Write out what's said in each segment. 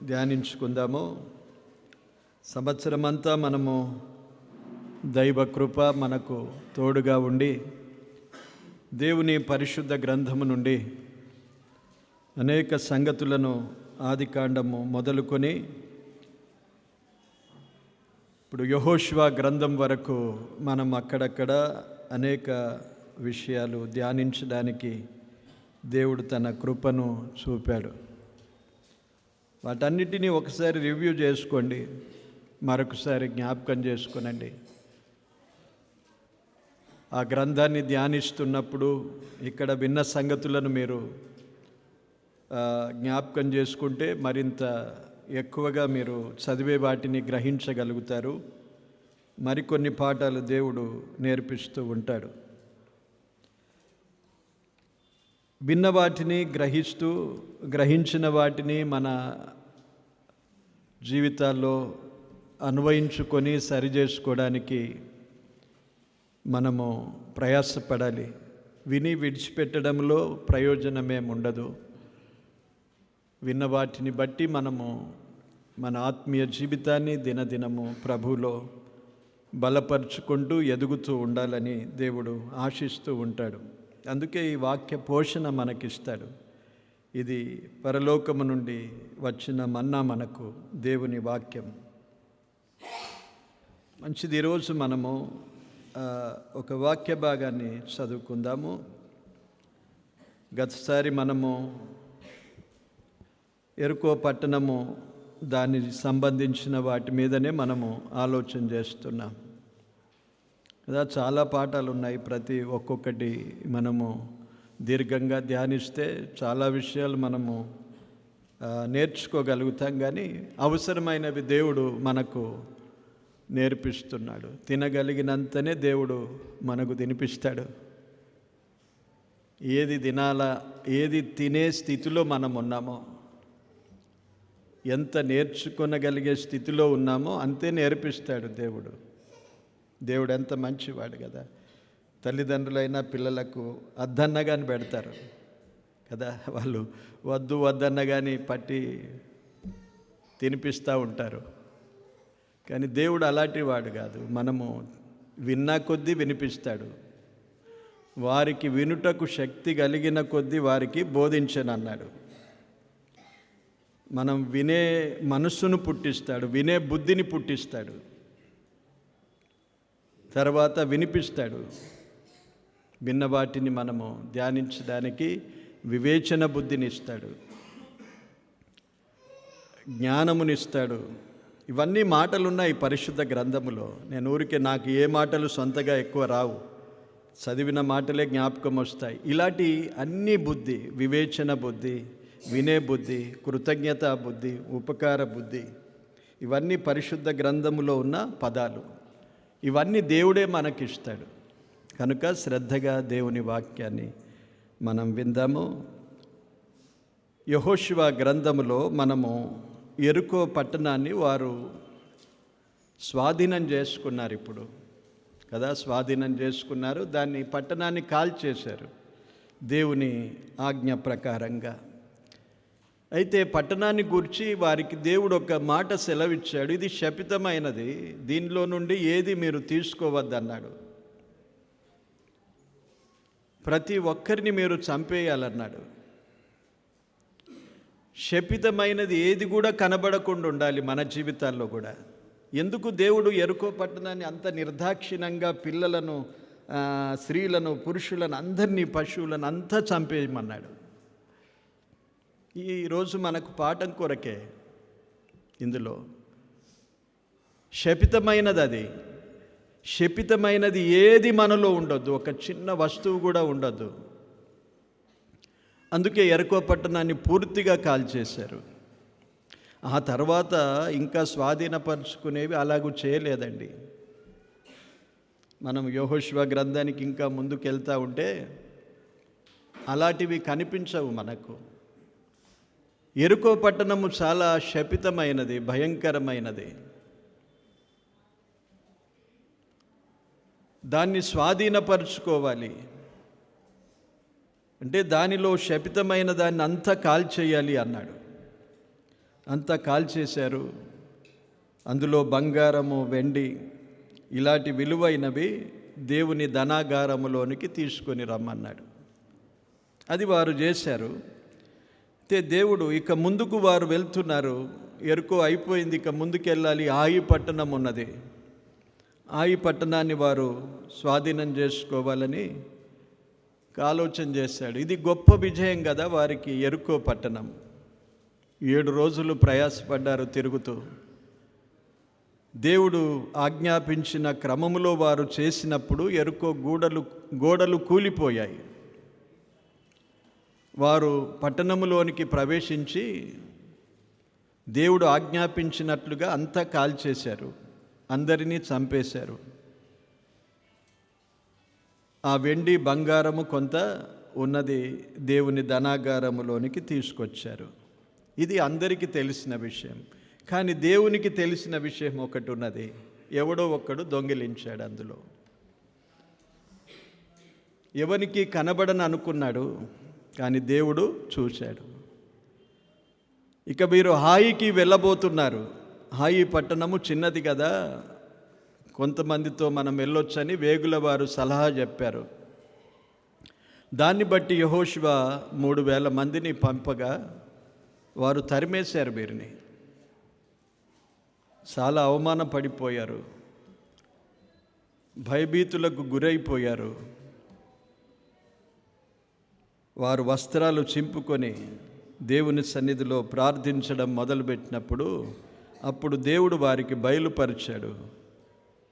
ధ్యానించుకుందాము. సంవత్సరమంతా మనము దైవ కృప మనకు తోడుగా ఉండి దేవుని పరిశుద్ధ గ్రంథము నుండి అనేక సంగతులను ఆదికాండము మొదలుకొని ఇప్పుడు యెహోషువ గ్రంథం వరకు మనం అక్కడక్కడ అనేక విషయాలు ధ్యానించడానికి దేవుడు తన కృపను చూపాడు. వాటన్నిటినీ ఒకసారి రివ్యూ చేసుకోండి, మరొకసారి జ్ఞాపకం చేసుకునండి. ఆ గ్రంథాన్ని ధ్యానిస్తున్నప్పుడు ఇక్కడ విన్న సంగతులను మీరు జ్ఞాపకం చేసుకుంటే మరింత ఎక్కువగా మీరు చదివే వాటిని గ్రహించగలుగుతారు. మరికొన్ని పాఠాలు దేవుడు నేర్పిస్తూ ఉంటాడు. విన్న వాటిని గ్రహించిన వాటిని మన జీవితాల్లో అన్వయించుకొని సరిచేసుకోవడానికి మనము ప్రయాసపడాలి. విని విడిచిపెట్టడంలో ప్రయోజనమేముండదు. విన్న వాటిని బట్టి మనము మన ఆత్మీయ జీవితాన్ని దినదినము ప్రభువులో బలపరుచుకుంటూ ఎదుగుతూ ఉండాలని దేవుడు ఆశిస్తూ ఉంటాడు. అందుకే ఈ వాక్య పోషణ మనకిస్తాడు. ఇది పరలోకము నుండి వచ్చిన మన్నా మనకు దేవుని వాక్యం. మంచిది. ఈరోజు మనము ఒక వాక్య భాగాన్ని చదువుకుందాము. గతసారి మనము ఎరుకో పట్టణము దానికి సంబంధించిన వాటి మీదనే మనము ఆలోచన చేస్తున్నాం కదా. చాలా పాఠాలు ఉన్నాయి. ప్రతి ఒక్కొక్కటి మనము దీర్ఘంగా ధ్యానిస్తే చాలా విషయాలు మనము నేర్చుకోగలుగుతాం. కానీ అవసరమైనవి దేవుడు మనకు నేర్పిస్తున్నాడు. తినగలిగినంతనే దేవుడు మనకు తినిపిస్తాడు. ఏది తినాలా, ఏది తినే స్థితిలో మనం ఉన్నామో, ఎంత నేర్చుకొనగలిగే స్థితిలో ఉన్నామో అంతే నేర్పిస్తాడు దేవుడు. దేవుడు ఎంత మంచివాడు కదా. తల్లిదండ్రులైనా పిల్లలకు వద్దన్న కానీ పెడతారు కదా. వాళ్ళు వద్దన్న కానీ పట్టి తినిపిస్తూ ఉంటారు. కానీ దేవుడు అలాంటి వాడు కాదు. మనము విన్నా కొద్దీ వినిపిస్తాడు. వారికి వినుటకు శక్తి కలిగిన కొద్దీ వారికి బోధించనన్నాడు. మనం వినే మనస్సును పుట్టిస్తాడు, వినే బుద్ధిని పుట్టిస్తాడు, తర్వాత వినిపిస్తాడు. విన్న వాటిని మనము ధ్యానించడానికి వివేచన బుద్ధిని ఇస్తాడు, జ్ఞానమునిస్తాడు. ఇవన్నీ మాటలున్నాయి పరిశుద్ధ గ్రంథములో. నేను ఊరికే నాకు ఏ మాటలు సొంతగా ఎక్కువ రావు, చదివిన మాటలే జ్ఞాపకం వస్తాయి. ఇలాంటి అన్ని బుద్ధి, వివేచన బుద్ధి, వినే బుద్ధి, కృతజ్ఞతా బుద్ధి, ఉపకార బుద్ధి, ఇవన్నీ పరిశుద్ధ గ్రంథములో ఉన్న పదాలు. ఇవన్నీ దేవుడే మనకిస్తాడు. కనుక శ్రద్ధగా దేవుని వాక్యాన్ని మనం విందాము. యెహోషువ గ్రంథములో మనము యెరికో పట్టణాన్ని వారు స్వాధీనం చేసుకున్నారు ఇప్పుడు కదా. స్వాధీనం చేసుకున్నారు. దాన్ని పట్టణాన్ని కాల్చేశారు దేవుని ఆజ్ఞ ప్రకారంగా. అయితే పట్టణాన్ని గురించి వారికి దేవుడు ఒక మాట సెలవిచ్చాడు. ఇది శపితమైనది, దీనిలో నుండి ఏది మీరు తీసుకోవద్దన్నాడు. ప్రతి ఒక్కరిని మీరు చంపేయాలన్నాడు. శపితమైనది ఏది కూడా కనబడకుండా ఉండాలి మన జీవితాల్లో కూడా. ఎందుకు దేవుడు యెరికో పట్టణాన్ని అంత నిర్దాక్షిణ్యంగా పిల్లలను, స్త్రీలను, పురుషులను, అందరినీ, పశువులను అంతా చంపేయమన్నాడు? ఈరోజు మనకు పాఠం కొరకే ఇందులో. శపితమైనది అది. శపితమైనది ఏది మనలో ఉండొద్దు, ఒక చిన్న వస్తువు కూడా ఉండొద్దు. అందుకే యెరికో పట్టణాన్ని పూర్తిగా కాల్చేశారు. ఆ తర్వాత ఇంకా స్వాధీనపరుచుకునేవి అలాగూ చేయలేదండి. మనం యెహోషువ గ్రంథానికి ఇంకా ముందుకెళ్తూ ఉంటే అలాంటివి కనిపించవు మనకు. యెరికో పట్టణము చాలా శపితమైనది, భయంకరమైనది. దాన్ని స్వాధీనపరుచుకోవాలి అంటే దానిలో శపితమైన దాన్ని అంతా కాల్చేయాలి అన్నాడు. అంతా కాల్చేశారు. అందులో బంగారము, వెండి ఇలాంటి విలువైనవి దేవుని ధనాగారములోనికి తీసుకొని రమ్మన్నాడు. అది వారు చేశారు. అయితే దేవుడు ఇక ముందుకు వారు వెళ్తున్నారు. ఎరుకో అయిపోయింది, ఇక ముందుకెళ్ళాలి. హాయి పట్టణం ఉన్నది. హాయి పట్టణాన్ని వారు స్వాధీనం చేసుకోవాలని ఆలోచన చేశాడు. ఇది గొప్ప విజయం కదా వారికి. ఎరుకో పట్టణం 7 రోజులు ప్రయాసపడ్డారు తిరుగుతూ. దేవుడు ఆజ్ఞాపించిన క్రమములో వారు చేసినప్పుడు ఎరుకో గోడలు కూలిపోయాయి. వారు పట్టణములోనికి ప్రవేశించి దేవుడు ఆజ్ఞాపించినట్లుగా అంతా కాల్చేశారు, అందరినీ చంపేశారు. ఆ వెండి బంగారము కొంత ఉన్నది దేవుని ధనాగారములోనికి తీసుకొచ్చారు. ఇది అందరికీ తెలిసిన విషయం. కానీ దేవునికి తెలిసిన విషయం ఒకటి ఉన్నది. ఎవడో ఒక్కడు దొంగిలించాడు. అందులో ఎవరికి కనబడని అనుకున్నాడు, కానీ దేవుడు చూశాడు. ఇక మీరు హాయికి వెళ్ళబోతున్నారు. హాయి పట్టణము చిన్నది కదా, కొంతమందితో మనం వెళ్ళొచ్చని వేగుల వారు సలహా చెప్పారు. దాన్ని బట్టి యెహోషువ 3,000 మందిని పంపగా వారు తరిమేశారు. వీరిని చాలా అవమానపడిపోయారు, భయభీతులకు గురైపోయారు. వారు వస్త్రాలు చింపుకొని దేవుని సన్నిధిలో ప్రార్థించడం మొదలుపెట్టినప్పుడు అప్పుడు దేవుడు వారికి బయలుపరిచాడు.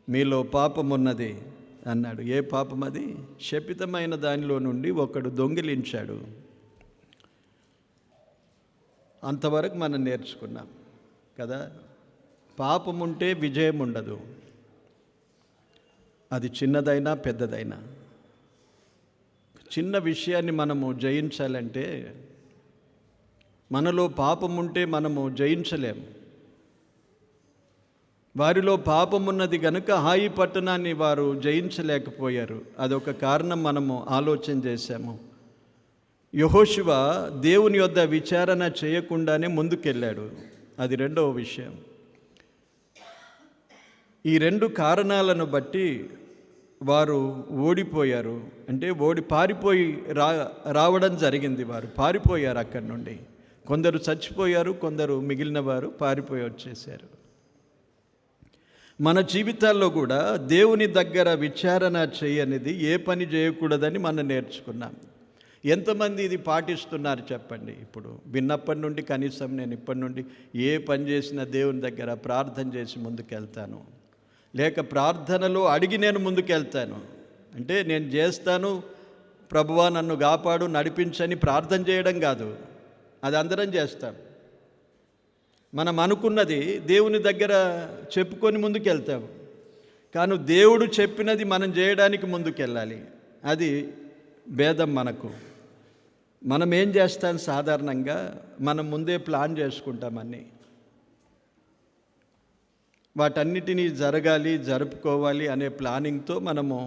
మీలో పాపం ఉన్నది అన్నాడు. ఏ పాపం అది? శపితమైన దానిలో నుండి ఒకడు దొంగిలించాడు. అంతవరకు మనం నేర్చుకున్నాం కదా. పాపం ఉంటే విజయం ఉండదు, అది చిన్నదైనా పెద్దదైనా. చిన్న విషయాన్ని మనము జయించాలంటే మనలో పాపం ఉంటే మనము జయించలేము. వారిలో పాపం ఉన్నది గనుక హాయి పట్టణాన్ని వారు జయించలేకపోయారు. అదొక కారణం మనము ఆలోచన చేశాము. యెహోషువ దేవుని యొద్ద విచారణ చేయకుండానే ముందుకెళ్ళాడు. అది రెండవ విషయం. ఈ 2 కారణాలను బట్టి వారు ఓడిపోయారు. అంటే పారిపోయి రావడం జరిగింది. వారు పారిపోయారు అక్కడి నుండి. కొందరు చచ్చిపోయారు, కొందరు మిగిలిన వారు పారిపోయి వచ్చేసారు. మన జీవితాల్లో కూడా దేవుని దగ్గర విచారణ చేయనిది ఏ పని చేయకూడదని మనం నేర్చుకున్నాం. ఎంతమంది ఇది పాటిస్తున్నారు చెప్పండి? ఇప్పుడు విన్నప్పటి నుండి కనీసం నేను ఇప్పటి నుండి ఏ పని చేసినా దేవుని దగ్గర ప్రార్థన చేసి ముందుకెళ్తాను, లేక ప్రార్థనలో అడిగి నేను ముందుకెళ్తాను. అంటే నేను చేస్తాను, ప్రభువా నన్ను కాపాడు నడిపించని ప్రార్థన చేయడం కాదు, అది అందరం చేస్తాం. మనం అనుకున్నది దేవుని దగ్గర చెప్పుకొని ముందుకెళ్తాం, కానీ దేవుడు చెప్పినది మనం చేయడానికి ముందుకెళ్ళాలి. అది భేదం మనకు. మనం ఏం చేస్తాం? సాధారణంగా మనం ముందే ప్లాన్ చేసుకుంటామన్నీ. వాటన్నిటినీ జరుపుకోవాలి అనే ప్లానింగ్తో మనము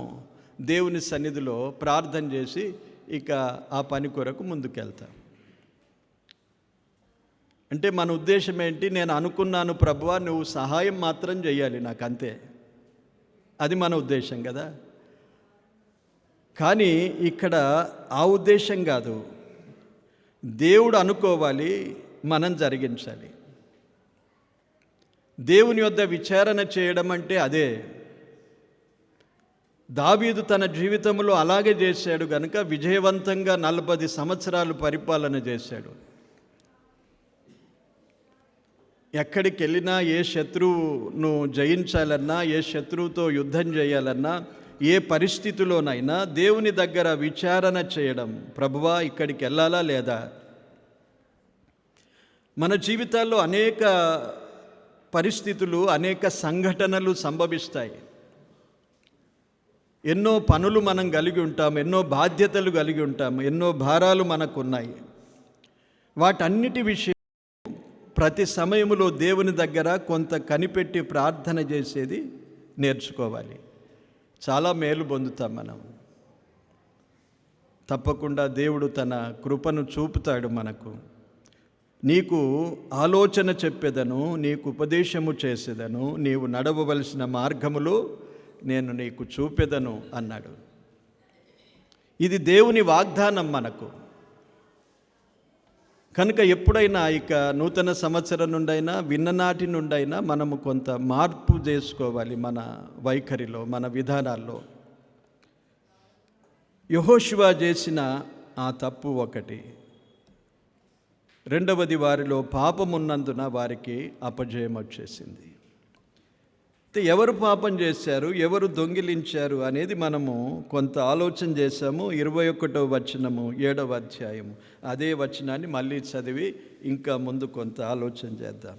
దేవుని సన్నిధిలో ప్రార్థన చేసి ఇక ఆ పని కొరకు ముందుకెళ్తాం. అంటే మన ఉద్దేశం ఏంటి? నేను అనుకున్నాను ప్రభువా, నువ్వు సహాయం మాత్రం చేయాలి నాకు, అంతే. అది మన ఉద్దేశం కదా. కానీ ఇక్కడ ఆ ఉద్దేశం కాదు. దేవుడు అనుకోవాలి, మనం జరిగించాలి. దేవుని వద్ద విచారణ చేయడం అంటే అదే. దావీదు తన జీవితంలో అలాగే చేశాడు గనుక విజయవంతంగా 40 సంవత్సరాలు పరిపాలన చేశాడు. ఎక్కడికి వెళ్ళినా ఏ శత్రువును జయించాలన్నా, ఏ శత్రువుతో యుద్ధం చేయాలన్నా, ఏ పరిస్థితిలోనైనా దేవుని దగ్గర విచారణ చేయడం, ప్రభువా ఇక్కడికి వెళ్ళాలా లేదా. మన జీవితాల్లో అనేక పరిస్థితులు, అనేక సంఘటనలు సంభవిస్తాయి. ఎన్నో పనులు మనం కలిగి ఉంటాం, ఎన్నో బాధ్యతలు కలిగి ఉంటాం, ఎన్నో భారాలు మనకున్నాయి. వాటన్నిటి విషయం ప్రతి సమయంలో దేవుని దగ్గర కొంత కనిపెట్టి ప్రార్థన చేసేది నేర్చుకోవాలి. చాలా మేలు పొందుతాం మనం. తప్పకుండా దేవుడు తన కృపను చూపుతాడు మనకు. నీకు ఆలోచన చెప్పెదను, నీకు ఉపదేశము చేసేదను, నీవు నడవవలసిన మార్గములు నేను నీకు చూపెదను అన్నాడు. ఇది దేవుని వాగ్దానం మనకు. కనుక ఎప్పుడైనా ఇక నూతన సంవత్సరం నుండైనా విన్ననాటి నుండైనా మనము కొంత మార్పు చేసుకోవాలి మన వైఖరిలో, మన విధానాల్లో. యెహోషువ చేసిన ఆ తప్పు ఒకటి. రెండవది, వారిలో పాపమున్నందున వారికి అపజయం వచ్చేసింది. ఎవరు పాపం చేశారు, ఎవరు దొంగిలించారు అనేది మనము కొంత ఆలోచన చేశాము. 21వ వచనము 7వ అధ్యాయము అదే వచనాన్ని మళ్ళీ చదివి ఇంకా ముందు కొంత ఆలోచన చేద్దాం.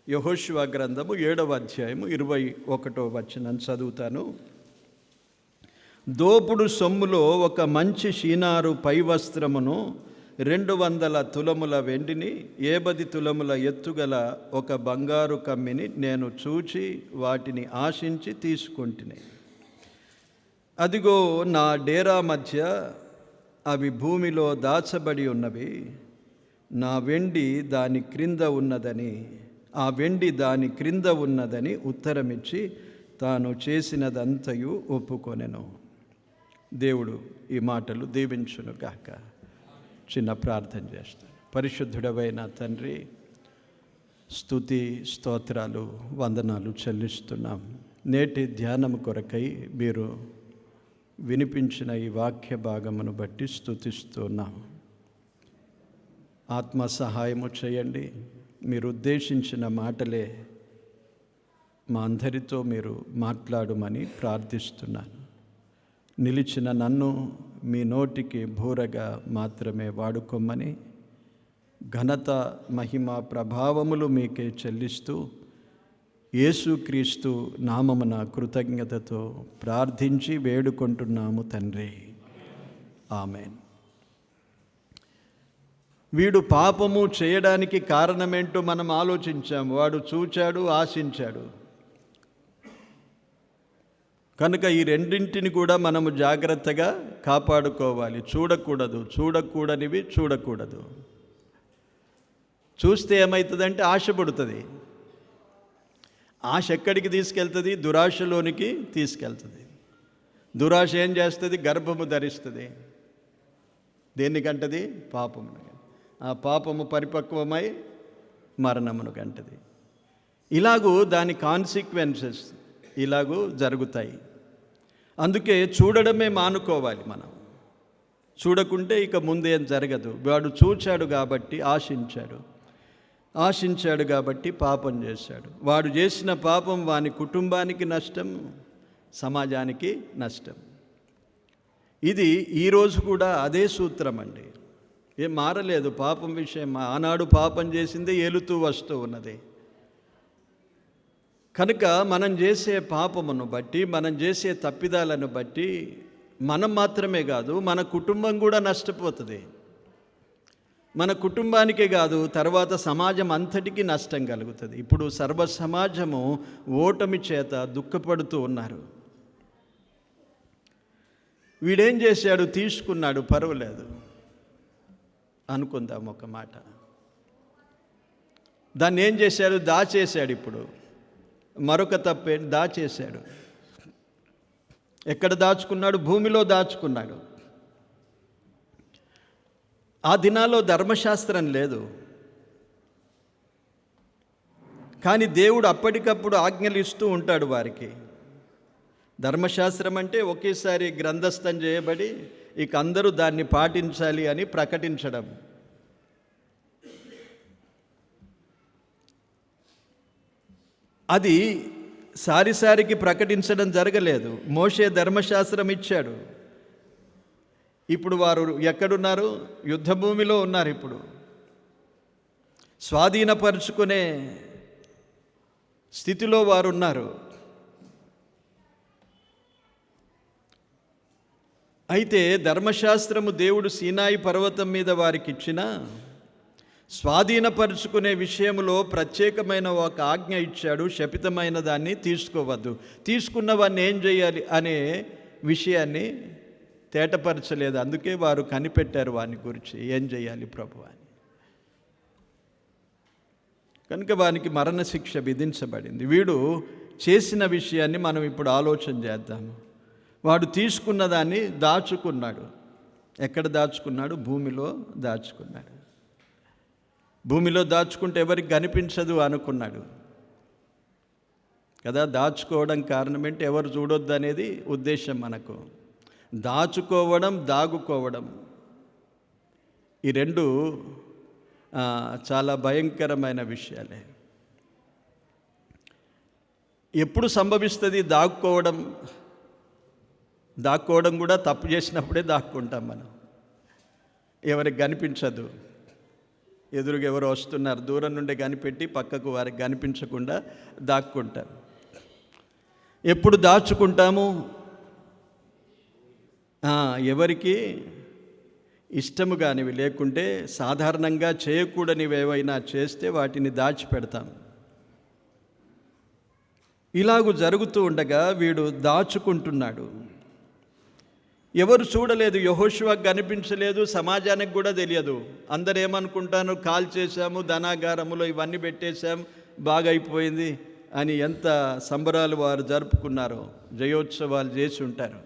యెహోషువ గ్రంథము 7వ అధ్యాయము 21వ వచనం చదువుతాను. దోపుడు సొమ్ములో ఒక మంచి షీనారు పై వస్త్రమును 200 తులముల వెండిని 50 తులముల ఎత్తుగల ఒక బంగారు కమ్మిని నేను చూచి వాటిని ఆశించి తీసుకుంటుని. అదిగో నా డేరా మధ్య అవి భూమిలో దాచబడి ఉన్నవి. నా వెండి దాని క్రింద ఉన్నదని, ఆ వెండి దాని క్రింద ఉన్నదని ఉత్తరమిచ్చి తాను చేసినదంతయు ఒప్పుకొనెను. దేవుడు ఈ మాటలు దీవించును గాక. చిన్న ప్రార్థన చేస్తాను. పరిశుద్ధుడవైన తండ్రి, స్తుతి స్తోత్రాలు వందనాలు చెల్లిస్తున్నాం. నేటి ధ్యానం కొరకై మీరు వినిపించిన ఈ వాక్య భాగమును బట్టి స్తుతిస్తున్నాం. ఆత్మ సహాయము చేయండి. మీరు ఉద్దేశించిన మాటలే మా అందరితో మీరు మాట్లాడమని ప్రార్థిస్తున్నాను. నిలిచిన నన్ను మీ నోటికి బూరగా మాత్రమే వాడుకోమని, ఘనత మహిమ ప్రభావములు మీకే చెల్లిస్తూ యేసుక్రీస్తు నామమున కృతజ్ఞతతో ప్రార్థించి వేడుకుంటున్నాము తండ్రి. ఆమేన్. వీడు పాపము చేయడానికి కారణమేంటో మనం ఆలోచించాము. వాడు చూచాడు, ఆశించాడు. కనుక ఈ రెండింటిని కూడా మనము జాగ్రత్తగా కాపాడుకోవాలి. చూడకూడనివి చూడకూడదు. చూస్తే ఏమవుతుందంటే ఆశ పుడుతుంది. ఆశ ఎక్కడికి తీసుకెళ్తుంది? దురాశలోనికి తీసుకెళ్తుంది. దురాశ ఏం చేస్తుంది? గర్భము ధరిస్తుంది. దేనికంటది? పాపమును. ఆ పాపము పరిపక్వమై మరణమును కంటది. ఇలాగూ దాని కాన్సిక్వెన్సెస్ ఇలాగూ జరుగుతాయి. అందుకే చూడడమే మానుకోవాలి మనం. చూడకుంటే ఇక ముందేం జరగదు. వాడు చూచాడు కాబట్టి ఆశించాడు కాబట్టి పాపం చేశాడు. వాడు చేసిన పాపం వాని కుటుంబానికి నష్టం, సమాజానికి నష్టం. ఇది ఈరోజు కూడా అదే సూత్రం అండి. ఏం మారలేదు పాపం విషయం. ఆనాడు పాపం చేసిందే ఏలుతూ వస్తూ ఉన్నది. కనుక మనం చేసే పాపమును బట్టి, మనం చేసే తప్పిదాలను బట్టి మనం మాత్రమే కాదు, మన కుటుంబం కూడా నష్టపోతుంది. మన కుటుంబానికే కాదు, తర్వాత సమాజం అంతటికీ నష్టం కలుగుతుంది. ఇప్పుడు సర్వ సమాజము ఓటమి చేత దుఃఖపడుతూ ఉన్నారు. వీడేం చేశాడు? తీసుకున్నాడు, పర్వాలేదు అనుకుందాం ఒక మాట. దాన్ని ఏం చేశాడు? దాచేశాడు. ఇప్పుడు మరొక తప్పే, దాచేశాడు. ఎక్కడ దాచుకున్నాడు? భూమిలో దాచుకున్నాడు. ఆ దినాల్లో ధర్మశాస్త్రం లేదు. కానీ దేవుడు అప్పటికప్పుడు ఆజ్ఞలు ఇస్తూ ఉంటాడు వారికి. ధర్మశాస్త్రం అంటే ఒకేసారి గ్రంథస్థం చేయబడి ఇక అందరూ దాన్ని పాటించాలి అని ప్రకటించడం. అది సారిసారికి ప్రకటించడం జరగలేదు. మోషే ధర్మశాస్త్రం ఇచ్చాడు. ఇప్పుడు వారు ఎక్కడున్నారు? యుద్ధభూమిలో ఉన్నారు. ఇప్పుడు స్వాధీనపరుచుకునే స్థితిలో వారు ఉన్నారు. అయితే ధర్మశాస్త్రము దేవుడు సీనాయి పర్వతం మీద వారికి ఇచ్చిన స్వాధీనపరుచుకునే విషయంలో ప్రత్యేకమైన ఒక ఆజ్ఞ ఇచ్చాడు. శపితమైన దాన్ని తీసుకోవద్దు. తీసుకున్నవాన్ని ఏం చేయాలి అనే విషయాన్ని తేటపరచలేదు. అందుకే వారు కనిపెట్టారు వాని గురించి, ఏం చేయాలి ప్రభు అని. కనుక వానికి మరణశిక్ష విధించబడింది. వీడు చేసిన విషయాన్ని మనం ఇప్పుడు ఆలోచన చేద్దాము. వాడు తీసుకున్న దాన్ని దాచుకున్నాడు. ఎక్కడ దాచుకున్నాడు? భూమిలో దాచుకున్నాడు. భూమిలో దాచుకుంటే ఎవరికి కనిపించదు అనుకున్నాడు కదా. దాచుకోవడం కారణం ఏంటి? ఎవరు చూడొద్దు అనేది ఉద్దేశం మనకు. దాచుకోవడం, దాగుకోవడం, ఈ రెండు చాలా భయంకరమైన విషయాలే. ఎప్పుడు సంభవిస్తుంది దాక్కోవడం? దాక్కోవడం కూడా తప్పు చేసినప్పుడే దాక్కుంటాం మనం. ఎవరికి కనిపించదు, ఎదురుగా ఎవరు వస్తున్నారు, దూరం నుండి కనిపెట్టి పక్కకు వారికి కనిపించకుండా దాక్కుంటాం. ఎప్పుడు దాచుకుంటాము? ఎవరికి ఇష్టము కానివి లేకుంటే, సాధారణంగా చేయకూడనివి ఏవైనా చేస్తే వాటిని దాచిపెడతాం. ఇలాగూ జరుగుతూ ఉండగా వీడు దాచుకుంటున్నాడు. ఎవరు చూడలేదు, యెహోషువకు కనిపించలేదు, సమాజానికి కూడా తెలియదు. అందరు ఏమనుకుంటాను, కాల్ చేశాము, ధనాగారములో ఇవన్నీ పెట్టేశాం, బాగా అయిపోయింది అని ఎంత సంబరాలు వారు జరుపుకున్నారో, జయోత్సవాలు చేసి ఉంటారు.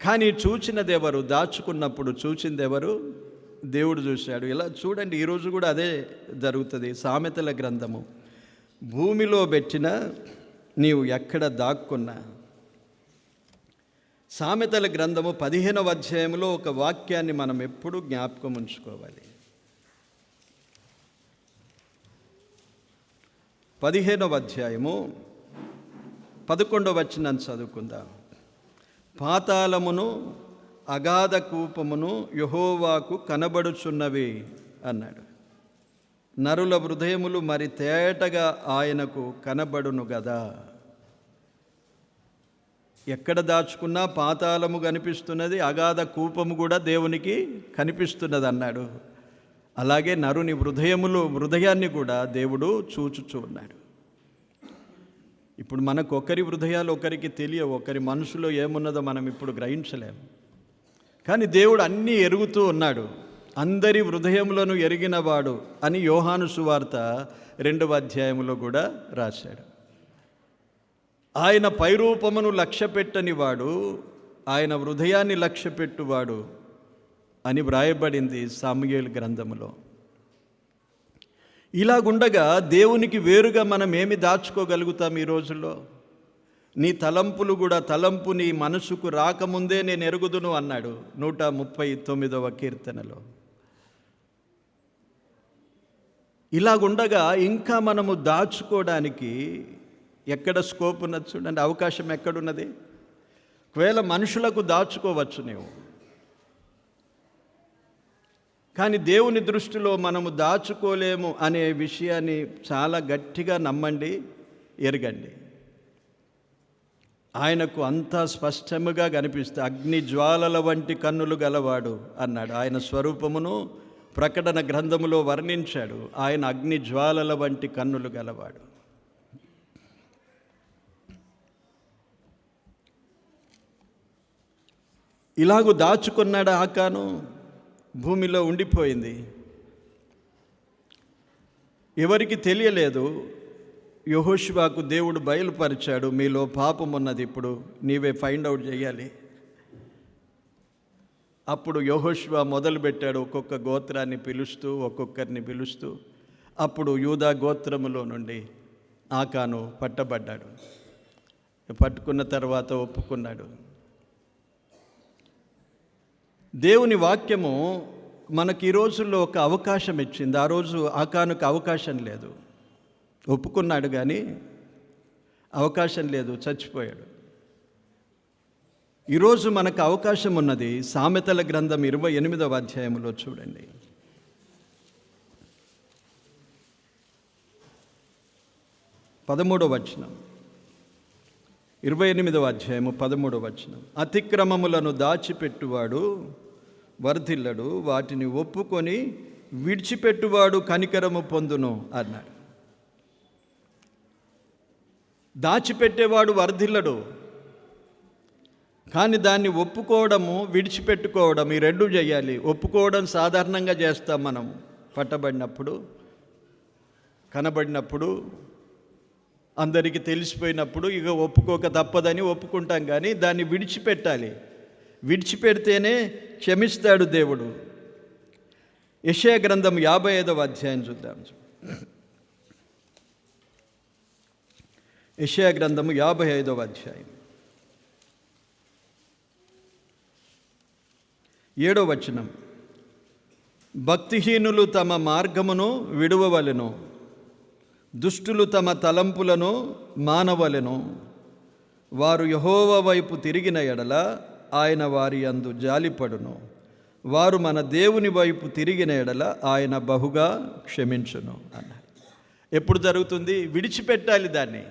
కానీ చూచినదెవరు? దాచుకున్నప్పుడు చూచిందెవరు? దేవుడు చూశాడు. ఇలా చూడండి, ఈరోజు కూడా అదే జరుగుతుంది. సామెతల గ్రంథము, భూమిలో పెట్టిన నీవు ఎక్కడ దాక్కున్నా. సామెతల గ్రంథము 15వ అధ్యాయంలో ఒక వాక్యాన్ని మనం ఎప్పుడూ జ్ఞాపకం ఉంచుకోవాలి. 15వ అధ్యాయము 11వ వచనం చదువుకుందాం. పాతాళమును అగాధ కూపమును యెహోవాకు కనబడుచున్నవి అన్నాడు. నరుల హృదయములు మరి తేటగా ఆయనకు కనబడును గదా. ఎక్కడ దాచుకున్నా పాతాళము కనిపిస్తున్నది, అగాధ కూపము కూడా దేవునికి కనిపిస్తున్నది అన్నాడు. అలాగే నరుని హృదయాన్ని కూడా దేవుడు చూచుచూ ఉన్నాడు. ఇప్పుడు మనకు ఒకరి హృదయాలు ఒకరికి తెలియవు, ఒకరి మనసులో ఏమున్నదో మనం ఇప్పుడు గ్రహించలేము. కానీ దేవుడు అన్నీ ఎరుగుతూ ఉన్నాడు. అందరి హృదయములను ఎరిగినవాడు అని యోహాను సువార్త 2వ అధ్యాయంలో కూడా రాశాడు. ఆయన పైరూపమును లక్ష్యపెట్టని వాడు, ఆయన హృదయాన్ని లక్ష్యపెట్టువాడు అని వ్రాయబడింది సమూయేలు గ్రంథములో. ఇలాగుండగా దేవునికి వేరుగా మనం ఏమి దాచుకోగలుగుతాం ఈ రోజుల్లో? నీ తలంపులు కూడా, తలంపు నీ మనసుకు రాకముందే నేను ఎరుగుదును అన్నాడు 139వ కీర్తనలో. ఇలాగుండగా ఇంకా మనము దాచుకోవడానికి ఎక్కడ స్కోప్ ఉన్నది చూడండి, అవకాశం ఎక్కడున్నది? ఒకవేళ మనుషులకు దాచుకోవచ్చు నీవు, కానీ దేవుని దృష్టిలో మనము దాచుకోలేము అనే విషయాన్ని చాలా గట్టిగా నమ్మండి, ఎరగండి. ఆయనకు అంతా స్పష్టముగా కనిపిస్తే, అగ్ని జ్వాలల వంటి కన్నులు గలవాడు అన్నాడు. ఆయన స్వరూపమును ప్రకటన గ్రంథములో వర్ణించాడు. ఆయన అగ్ని జ్వాలల వంటి కన్నులు గలవాడు. ఇలాగూ దాచుకున్నాడు ఆకాను, భూమిలో ఉండిపోయింది. ఎవరికి తెలియలేదు. యెహోషువకు దేవుడు బయలుపరిచాడు, మీలో పాపం ఉన్నది, ఇప్పుడు నీవే ఫైండ్ అవుట్ చేయాలి. అప్పుడు యెహోషువ మొదలుపెట్టాడు, ఒక్కొక్క గోత్రాన్ని పిలుస్తూ, ఒక్కొక్కరిని పిలుస్తూ. అప్పుడు యూదా గోత్రములో నుండి ఆకాను పట్టబడ్డాడు. పట్టుకున్న తర్వాత ఒప్పుకున్నాడు. దేవుని వాక్యము మనకి ఈ రోజుల్లో ఒక అవకాశం ఇచ్చింది. ఆ రోజు ఆకానుకు అవకాశం లేదు, ఒప్పుకున్నాడు కానీ అవకాశం లేదు, చచ్చిపోయాడు. ఈరోజు మనకు అవకాశం ఉన్నది. సామెతల గ్రంథం 28వ అధ్యాయంలో చూడండి. 13వ వచనం, 28వ అధ్యాయము 13వ వచనం. అతిక్రమములను దాచిపెట్టువాడు వర్ధిల్లడు, వాటిని ఒప్పుకొని విడిచిపెట్టువాడు కనికరము పొందును అన్నాడు. దాచిపెట్టేవాడు వర్ధిల్లడు, కానీ దాన్ని ఒప్పుకోవడము, విడిచిపెట్టుకోవడం, ఈ రెండు చేయాలి. ఒప్పుకోవడం సాధారణంగా చేస్తాం మనం, పట్టబడినప్పుడు, కనబడినప్పుడు, అందరికీ తెలిసిపోయినప్పుడు ఇక ఒప్పుకోక తప్పదని ఒప్పుకుంటాం, కానీ దాన్ని విడిచిపెట్టాలి. విడిచిపెడితేనే క్షమిస్తాడు దేవుడు. యెషయా గ్రంథం 55వ అధ్యాయం చూద్దాం. యెషయా గ్రంథము 55వ అధ్యాయం 7వ వచనం. భక్తిహీనులు తమ మార్గమును విడువవలెను, దుష్టులు తమ తలంపులను మానవలెను. వారు యెహోవా వైపు తిరిగిన ఎడల ఆయన వారి యందు జాలిపడును. వారు మన దేవుని వైపు తిరిగిన ఎడల ఆయన బహుగా క్షమించును అన్నారు. ఎప్పుడు జరుగుతుంది? విడిచిపెట్టాలి, దాన్ని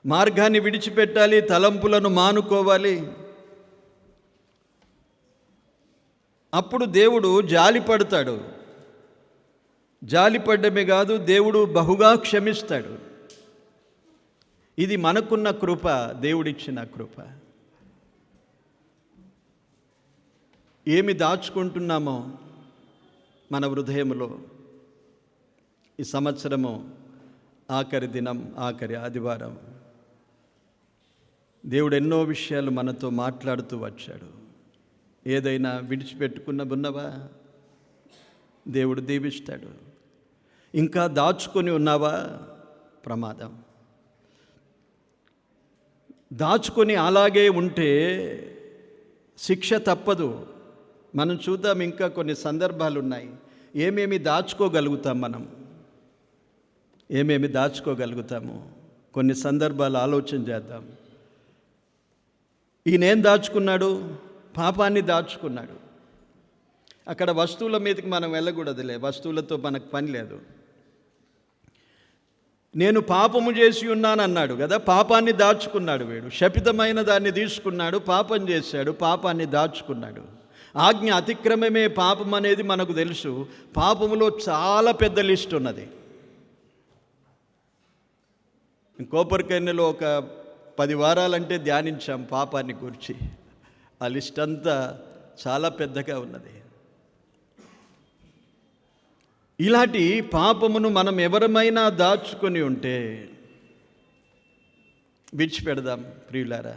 మార్గాన్ని విడిచిపెట్టాలి, తలంపులను మానుకోవాలి. అప్పుడు దేవుడు జాలిపడతాడు. జాలిపడ్డమే కాదు, దేవుడు బహుగా క్షమిస్తాడు. ఇది మనకున్న కృప, దేవుడిచ్చిన కృప. ఏమి దాచుకుంటున్నామో మన హృదయంలో, ఈ సంవత్సరము ఆఖరి దినం, ఆఖరి ఆదివారం, దేవుడు ఎన్నో విషయాలు మనతో మాట్లాడుతూ వచ్చాడు. ఏదైనా విడిచిపెట్టుకున్నవున్నవా? దేవుడు దీవిస్తాడు. ఇంకా దాచుకొని ఉన్నావా? ప్రమాదం. దాచుకొని అలాగే ఉంటే శిక్ష తప్పదు. మనం చూద్దాం, ఇంకా కొన్ని సందర్భాలు ఉన్నాయి. ఏమేమి దాచుకోగలుగుతాం మనం, ఏమేమి దాచుకోగలుగుతాము, కొన్ని సందర్భాలు ఆలోచన చేద్దాం. ఈయనేం దాచుకున్నాడు? పాపాన్ని దాచుకున్నాడు. అక్కడ వస్తువుల మీదకి మనం వెళ్ళకూడదులే, వస్తువులతో మనకు పని లేదు. నేను పాపము చేసి ఉన్నానన్నాడు కదా, పాపాన్ని దాచుకున్నాడు వీడు. శపితమైన దాన్ని తీసుకున్నాడు, పాపం చేశాడు, పాపాన్ని దాచుకున్నాడు. ఆజ్ఞ అతిక్రమమే పాపం అనేది మనకు తెలుసు. పాపములో చాలా పెద్ద లిస్ట్ ఉన్నది. కోపరికన్యలో ఒక 10 వారాలంటే ధ్యానించాం పాపాన్ని గురించి. ఆ లిస్ట్ అంతా చాలా పెద్దగా ఉన్నది. ఇలాంటి పాపమును మనం ఎవరమైనా దాచుకొని ఉంటే విడిచిపెడదాం ప్రియులారా.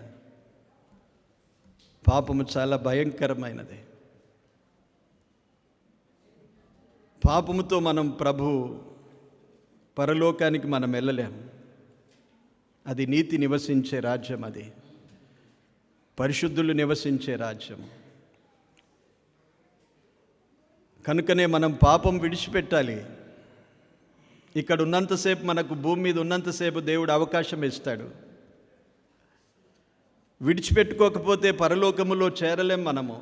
పాపము చాలా భయంకరమైనది. పాపముతో మనం పరలోకానికి మనం వెళ్ళలేం. అది నీతి నివసించే రాజ్యం, అది పరిశుద్ధులు నివసించే రాజ్యం. కనుకనే మనం పాపం విడిచిపెట్టాలి. ఇక్కడ ఉన్నంతసేపు, మనకు భూమి మీద ఉన్నంతసేపు దేవుడు అవకాశం ఇస్తాడు. విడిచిపెట్టుకోకపోతే పరలోకములో చేరలేం మనము.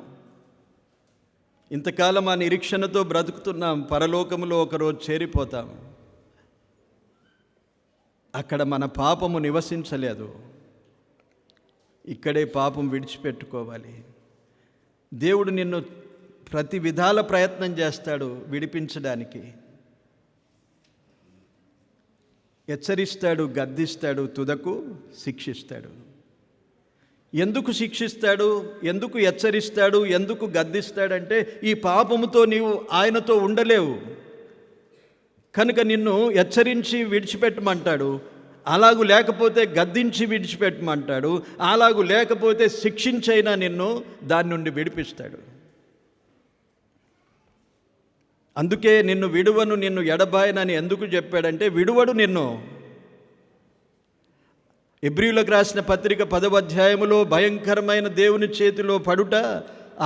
ఇంతకాలం ఆ నిరీక్షణతో బ్రతుకుతున్నాం, పరలోకములో ఒకరోజు చేరిపోతాం. అక్కడ మన పాపము నివసించలేదు. ఇక్కడే పాపం విడిచిపెట్టుకోవాలి. దేవుడు నిన్ను ప్రతి విధాల ప్రయత్నం చేస్తాడు విడిపించడానికి. హెచ్చరిస్తాడు, గద్దిస్తాడు, తుదకు శిక్షిస్తాడు. ఎందుకు శిక్షిస్తాడు, ఎందుకు హెచ్చరిస్తాడు, ఎందుకు గద్దిస్తాడంటే ఈ పాపముతో నీవు ఆయనతో ఉండలేవు కనుక నిన్ను హెచ్చరించి విడిచిపెట్టమంటాడు. అలాగూ లేకపోతే గద్దించి విడిచిపెట్టమంటాడు. అలాగూ లేకపోతే శిక్షించైనా నిన్ను దాని నుండి విడిపిస్తాడు. అందుకే నిన్ను విడువను, నిన్ను ఎడబాయనని ఎందుకు చెప్పాడంటే విడువడు నిన్ను. హెబ్రీయులకు రాసిన పత్రిక 10వ అధ్యాయములో భయంకరమైన దేవుని చేతిలో పడుట,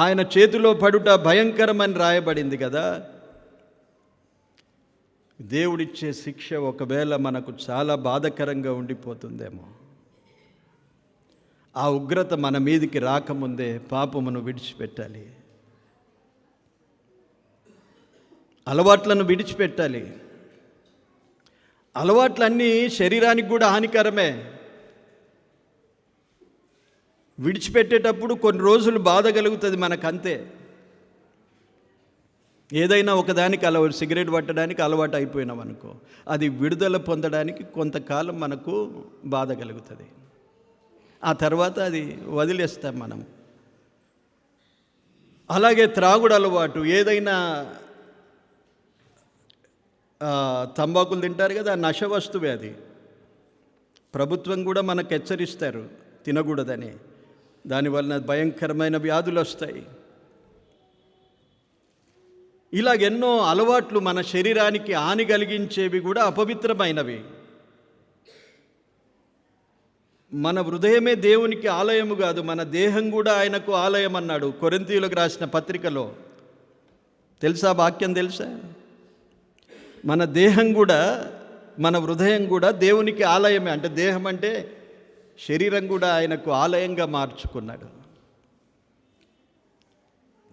ఆయన చేతిలో పడుట భయంకరమని రాయబడింది కదా. దేవుడిచ్చే శిక్ష ఒకవేళ మనకు చాలా బాధకరంగా ఉండిపోతుందేమో. ఆ ఉగ్రత మన మీదికి రాకముందే పాపమును విడిచిపెట్టాలి, అలవాట్లను విడిచిపెట్టాలి. అలవాట్లన్నీ శరీరానికి కూడా హానికరమే. విడిచిపెట్టేటప్పుడు కొన్ని రోజులు బాధ కలుగుతుంది మనకంతే. ఏదైనా ఒకదానికి సిగరెట్ పట్టడానికి అలవాటు అయిపోయినాం అనుకో, అది విడుదల పొందడానికి కొంతకాలం మనకు బాధ కలుగుతుంది. ఆ తర్వాత అది వదిలేస్తాం మనం. అలాగే త్రాగుడు అలవాటు, ఏదైనా తంబాకులు తింటారు కదా, ఆ నశ వస్తువే అది. ప్రభుత్వం కూడా మనకు హెచ్చరిస్తారు తినకూడదని. దానివలన భయంకరమైన వ్యాధులు వస్తాయి. ఇలాగెన్నో అలవాట్లు మన శరీరానికి హాని కలిగించేవి కూడా అపవిత్రమైనవి. మన హృదయమే దేవునికి ఆలయము కాదు, మన దేహం కూడా ఆయనకు ఆలయం అన్నాడు కొరింథీయులకు రాసిన పత్రికలో. తెలుసా వాక్యం? తెలుసా? మన దేహం కూడా, మన హృదయం కూడా దేవునికి ఆలయమే. అంటే దేహం అంటే శరీరం కూడా ఆయనకు ఆలయంగా మార్చుకున్నాడు.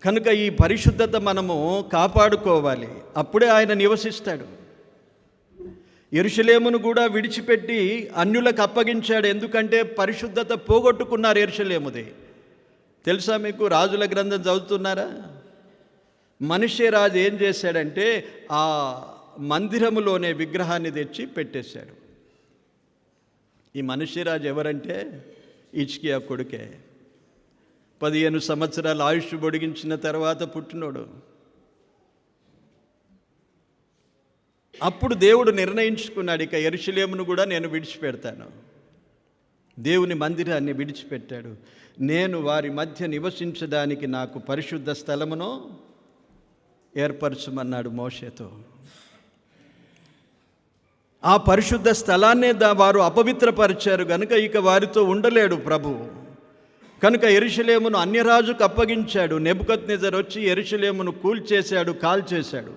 కనుక ఈ పరిశుద్ధత మనము కాపాడుకోవాలి, అప్పుడే ఆయన నివసిస్తాడు. యెరూషలేమును కూడా విడిచిపెట్టి అన్యులకు అప్పగించాడు. ఎందుకంటే పరిశుద్ధత పోగొట్టుకున్నారు యెరూషలేముది. తెలుసా మీకు? రాజుల గ్రంథం చదువుతున్నారా? మనష్షే రాజు ఏం చేశాడంటే ఆ మందిరములోనే విగ్రహాన్ని తెచ్చి పెట్టేశాడు. ఈ మనష్షే రాజు ఎవరంటే హిజ్కియా కొడుకే. 15 సంవత్సరాల ఆయుష్ పొడిగించిన తర్వాత పుట్టినోడు. అప్పుడు దేవుడు నిర్ణయించుకున్నాడు, ఇక యెరూషలేమును కూడా నేను విడిచిపెడతాను. దేవుని మందిరాన్ని విడిచిపెట్టాడు. నేను వారి మధ్య నివసించడానికి నాకు పరిశుద్ధ స్థలమును ఏర్పరచమన్నాడు మోషేతో. ఆ పరిశుద్ధ స్థలాన్నే వారు అపవిత్రపరిచారు కనుక ఇక వారితో ఉండలేడు ప్రభువు. కనుక యెరూషలేమును అన్యరాజుకు అప్పగించాడు. నెబుకద్నెజరు వచ్చి యెరూషలేమును కూల్చేశాడు, కాల్చేశాడు.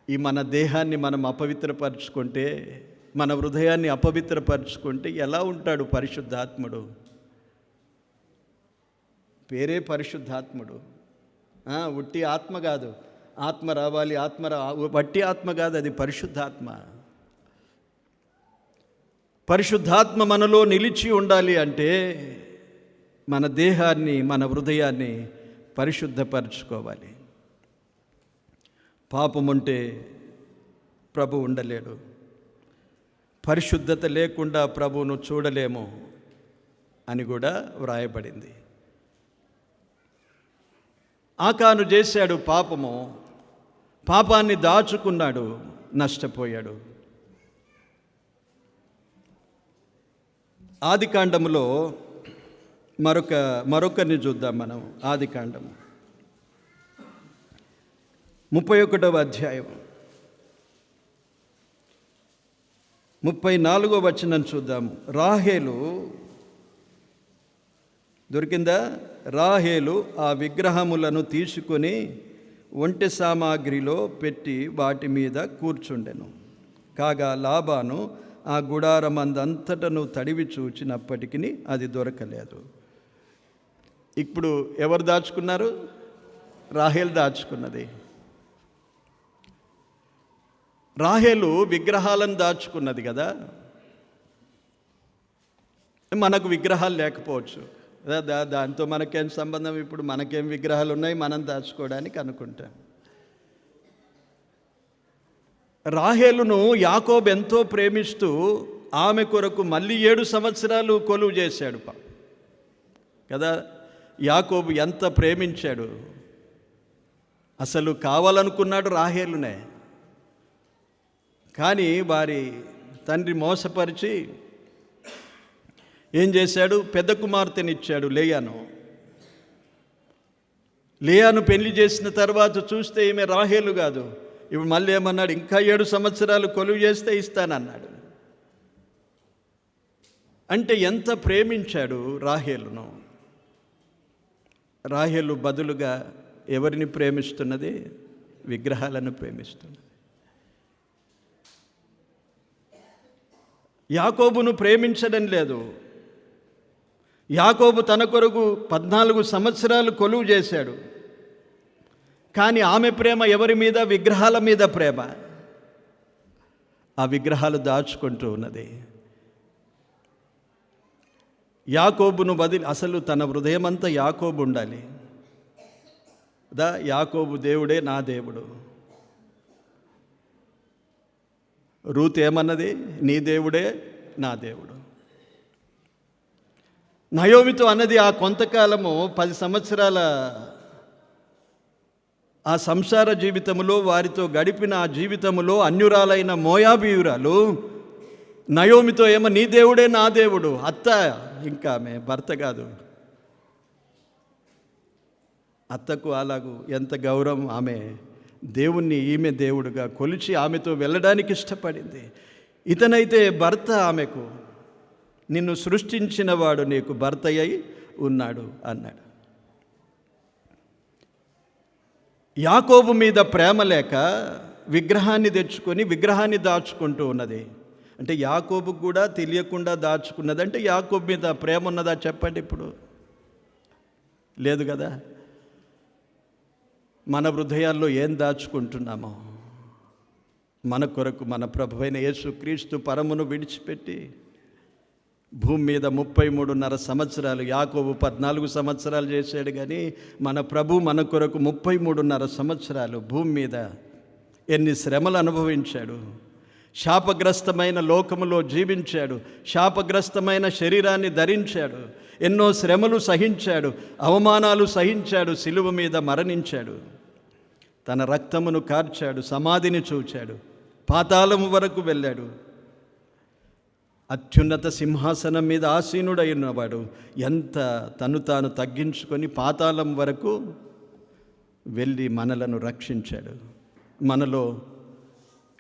ఈ మన దేహాన్ని మనం అపవిత్రపరుచుకుంటే, మన హృదయాన్ని అపవిత్రపరుచుకుంటే ఎలా ఉంటాడు పరిశుద్ధాత్ముడు? పేరే పరిశుద్ధాత్ముడు. ఉట్టి ఆత్మ కాదు, ఆత్మ రావాలి, వట్టి ఆత్మ కాదు, అది పరిశుద్ధాత్మ. పరిశుద్ధాత్మ మనలో నిలిచి ఉండాలి అంటే మన దేహాన్ని, మన హృదయాన్ని పరిశుద్ధపరచుకోవాలి. పాపముంటే ప్రభు ఉండలేడు. పరిశుద్ధత లేకుండా ప్రభువును చూడలేము అని కూడా వ్రాయబడింది. ఆకాను చేశాడు పాపము, పాపాన్ని దాచుకున్నాడు, నష్టపోయాడు. ఆదికాండములో మరొకరిని చూద్దాం మనం. ఆదికాండము 31వ అధ్యాయం 34వ వచనం చూద్దాము. రాహేలు దొరికిందా? రాహేలు ఆ విగ్రహములను తీసుకొని ఒంటె సామాగ్రిలో పెట్టి వాటి మీద కూర్చుండెను. కాగా లాబాను ఆ గుడారమందంతటను తడివి చూచినప్పటికీ అది దొరకలేదు. ఇప్పుడు ఎవరు దాచుకున్నారు? రాహేలు దాచుకున్నది. రాహేలు విగ్రహాలను దాచుకున్నది కదా. మనకు విగ్రహాలు లేకపోవచ్చు, దాంతో మనకేం సంబంధం? ఇప్పుడు మనకేం విగ్రహాలు ఉన్నాయి మనం దాచుకోవడానికి అనుకుంటాం. రాహేలును యాకోబు ఎంతో ప్రేమిస్తూ ఆమె కొరకు మళ్ళీ 7 సంవత్సరాలు కొలువు చేశాడు కదా. యాకోబు ఎంత ప్రేమించాడు! అసలు కావాలనుకున్నాడు రాహేలునే, కానీ వారి తండ్రి మోసపరిచి ఏం చేశాడు? పెద్ద కుమార్తెనిచ్చాడు, లేయాను. లేయాను పెళ్లి చేసిన తర్వాత చూస్తే ఈమె రాహేలు కాదు. ఇప్పుడు మళ్ళీ ఏమన్నాడు? ఇంకా 7 సంవత్సరాలు కొలువు చేస్తే ఇస్తానన్నాడు. అంటే ఎంత ప్రేమించాడు రాహేలును. రాహేలు బదులుగా ఎవరిని ప్రేమిస్తున్నది? విగ్రహాలను ప్రేమిస్తున్నది. యాకోబును ప్రేమించడం లేదు. యాకోబు తన కొరకు 14 సంవత్సరాలు కొలువు చేశాడు, కానీ ఆమె ప్రేమ ఎవరి మీద? విగ్రహాల మీద ప్రేమ. ఆ విగ్రహాలు దాచుకుంటూ ఉన్నది. యాకోబును అసలు తన హృదయమంతా యాకోబు ఉండాలి. యాకోబు దేవుడే నా దేవుడు. రూతు ఏమన్నది? నీ దేవుడే నా దేవుడు. నయోమితో అన్నది ఆ కొంతకాలము 10 సంవత్సరాల ఆ సంసార జీవితంలో వారితో గడిపిన ఆ జీవితంలో అన్యురాలైన మోయాబీయురాలు నయోమితో ఏమో నీ దేవుడే నా దేవుడు, అత్త ఇంకా ఆమె భర్త కాదు. అత్తకు అలాగూ ఎంత గౌరవం, ఆమె దేవుణ్ణి ఈమె దేవుడుగా కొలిచి ఆమెతో వెళ్ళడానికి ఇష్టపడింది. ఇతనైతే భర్త ఆమెకు నిన్ను సృష్టించిన వాడు నీకు భర్త అయి ఉన్నాడు అన్నాడు. యాకోబు మీద ప్రేమ లేక విగ్రహాన్ని తెచ్చుకొని విగ్రహాన్ని దాచుకుంటూ ఉన్నది. అంటే యాకోబుకు కూడా తెలియకుండా దాచుకున్నది. అంటే యాకోబు మీద ప్రేమ ఉన్నదా చెప్పండి? ఇప్పుడు లేదు కదా. మన హృదయాల్లో ఏం దాచుకుంటున్నామో, మన కొరకు మన ప్రభువైన యేసుక్రీస్తు పరమును విడిచిపెట్టి భూమి మీద 33.5 సంవత్సరాలు, యాకోబు 14 సంవత్సరాలు చేశాడు, కానీ మన ప్రభు మన కొరకు 33.5 సంవత్సరాలు భూమి మీద ఎన్ని శ్రమలు అనుభవించాడు. శాపగ్రస్తమైన లోకములో జీవించాడు, శాపగ్రస్తమైన శరీరాన్ని ధరించాడు, ఎన్నో శ్రమలు సహించాడు, అవమానాలు సహించాడు, సిలువ మీద మరణించాడు, తన రక్తమును కార్చాడు, సమాధిని చూచాడు, పాతాళము వరకు వెళ్ళాడు. అత్యున్నత సింహాసనం మీద ఆసీనుడై ఉన్నవాడు ఎంత తను తాను తగ్గించుకొని పాతాళం వరకు వెళ్ళి మనలను రక్షించాడు. మనలో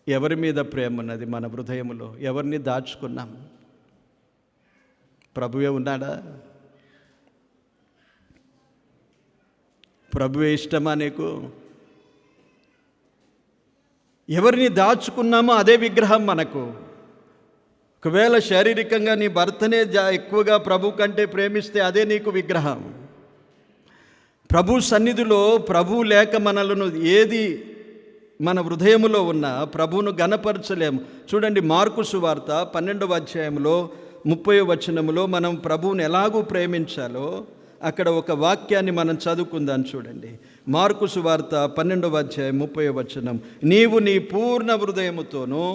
ఎవరి మీద ప్రేమ ఉన్నది? మన హృదయములో ఎవరిని దాచుకున్నాం? ప్రభువే ఉన్నాడా? ప్రభువే ఇష్టమా నీకు? ఎవరిని దాచుకున్నామో అదే విగ్రహం మనకు. ఒకవేళ శారీరకంగా నీ భర్తనే ఎక్కువగా ప్రభు కంటే ప్రేమిస్తే అదే నీకు విగ్రహం. ప్రభు సన్నిధిలో ప్రభు లేక మనలను ఏది మన హృదయములో ఉన్న ప్రభువును గణపరచలేము. చూడండి, మార్కు సువార్త 12వ అధ్యాయంలో 30వ వచనములో మనం ప్రభువుని ఎలాగూ ప్రేమించాలో అక్కడ ఒక వాక్యాన్ని మనం చదువుకుందాం. చూడండి, మార్కు సువార్త 12వ అధ్యాయం 30వ వచనం. నీవు నీ పూర్ణ హృదయముతోనూ,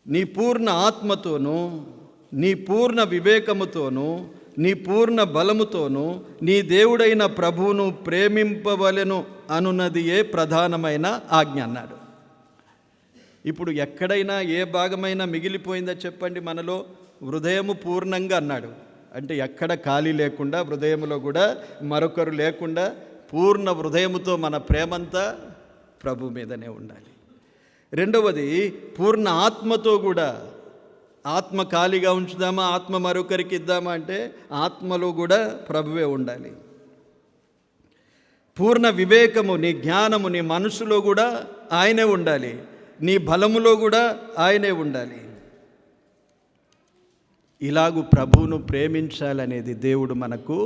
నీ పూర్ణ ఆత్మతోనూ, నీ పూర్ణ వివేకముతోనూ, నీ పూర్ణ బలముతోనూ నీ దేవుడైన ప్రభువును ప్రేమింపవలెను అనున్నది ఏ ప్రధానమైన ఆజ్ఞ అన్నాడు. ఇప్పుడు ఎక్కడైనా ఏ భాగమైనా మిగిలిపోయిందా చెప్పండి? మనలో హృదయము పూర్ణంగా అన్నాడు. అంటే ఎక్కడ ఖాళీ లేకుండా, హృదయంలో కూడా మరొకరు లేకుండా పూర్ణ హృదయముతో మన ప్రేమంతా ప్రభు మీదనే ఉండాలి. రెండవది, పూర్ణ ఆత్మతో కూడా. ఆత్మ ఖాళీగా ఉంచుదామా, ఆత్మ మరొకరికి ఇద్దామా అంటే ఆత్మలో కూడా ప్రభువే ఉండాలి. పూర్ణ వివేకము, నీ జ్ఞానము, నీ మనసులో కూడా ఆయనే ఉండాలి, నీ బలములో కూడా ఆయనే ఉండాలి. ఇలాగూ ప్రభువును ప్రేమించాలనేది దేవుడు మనకు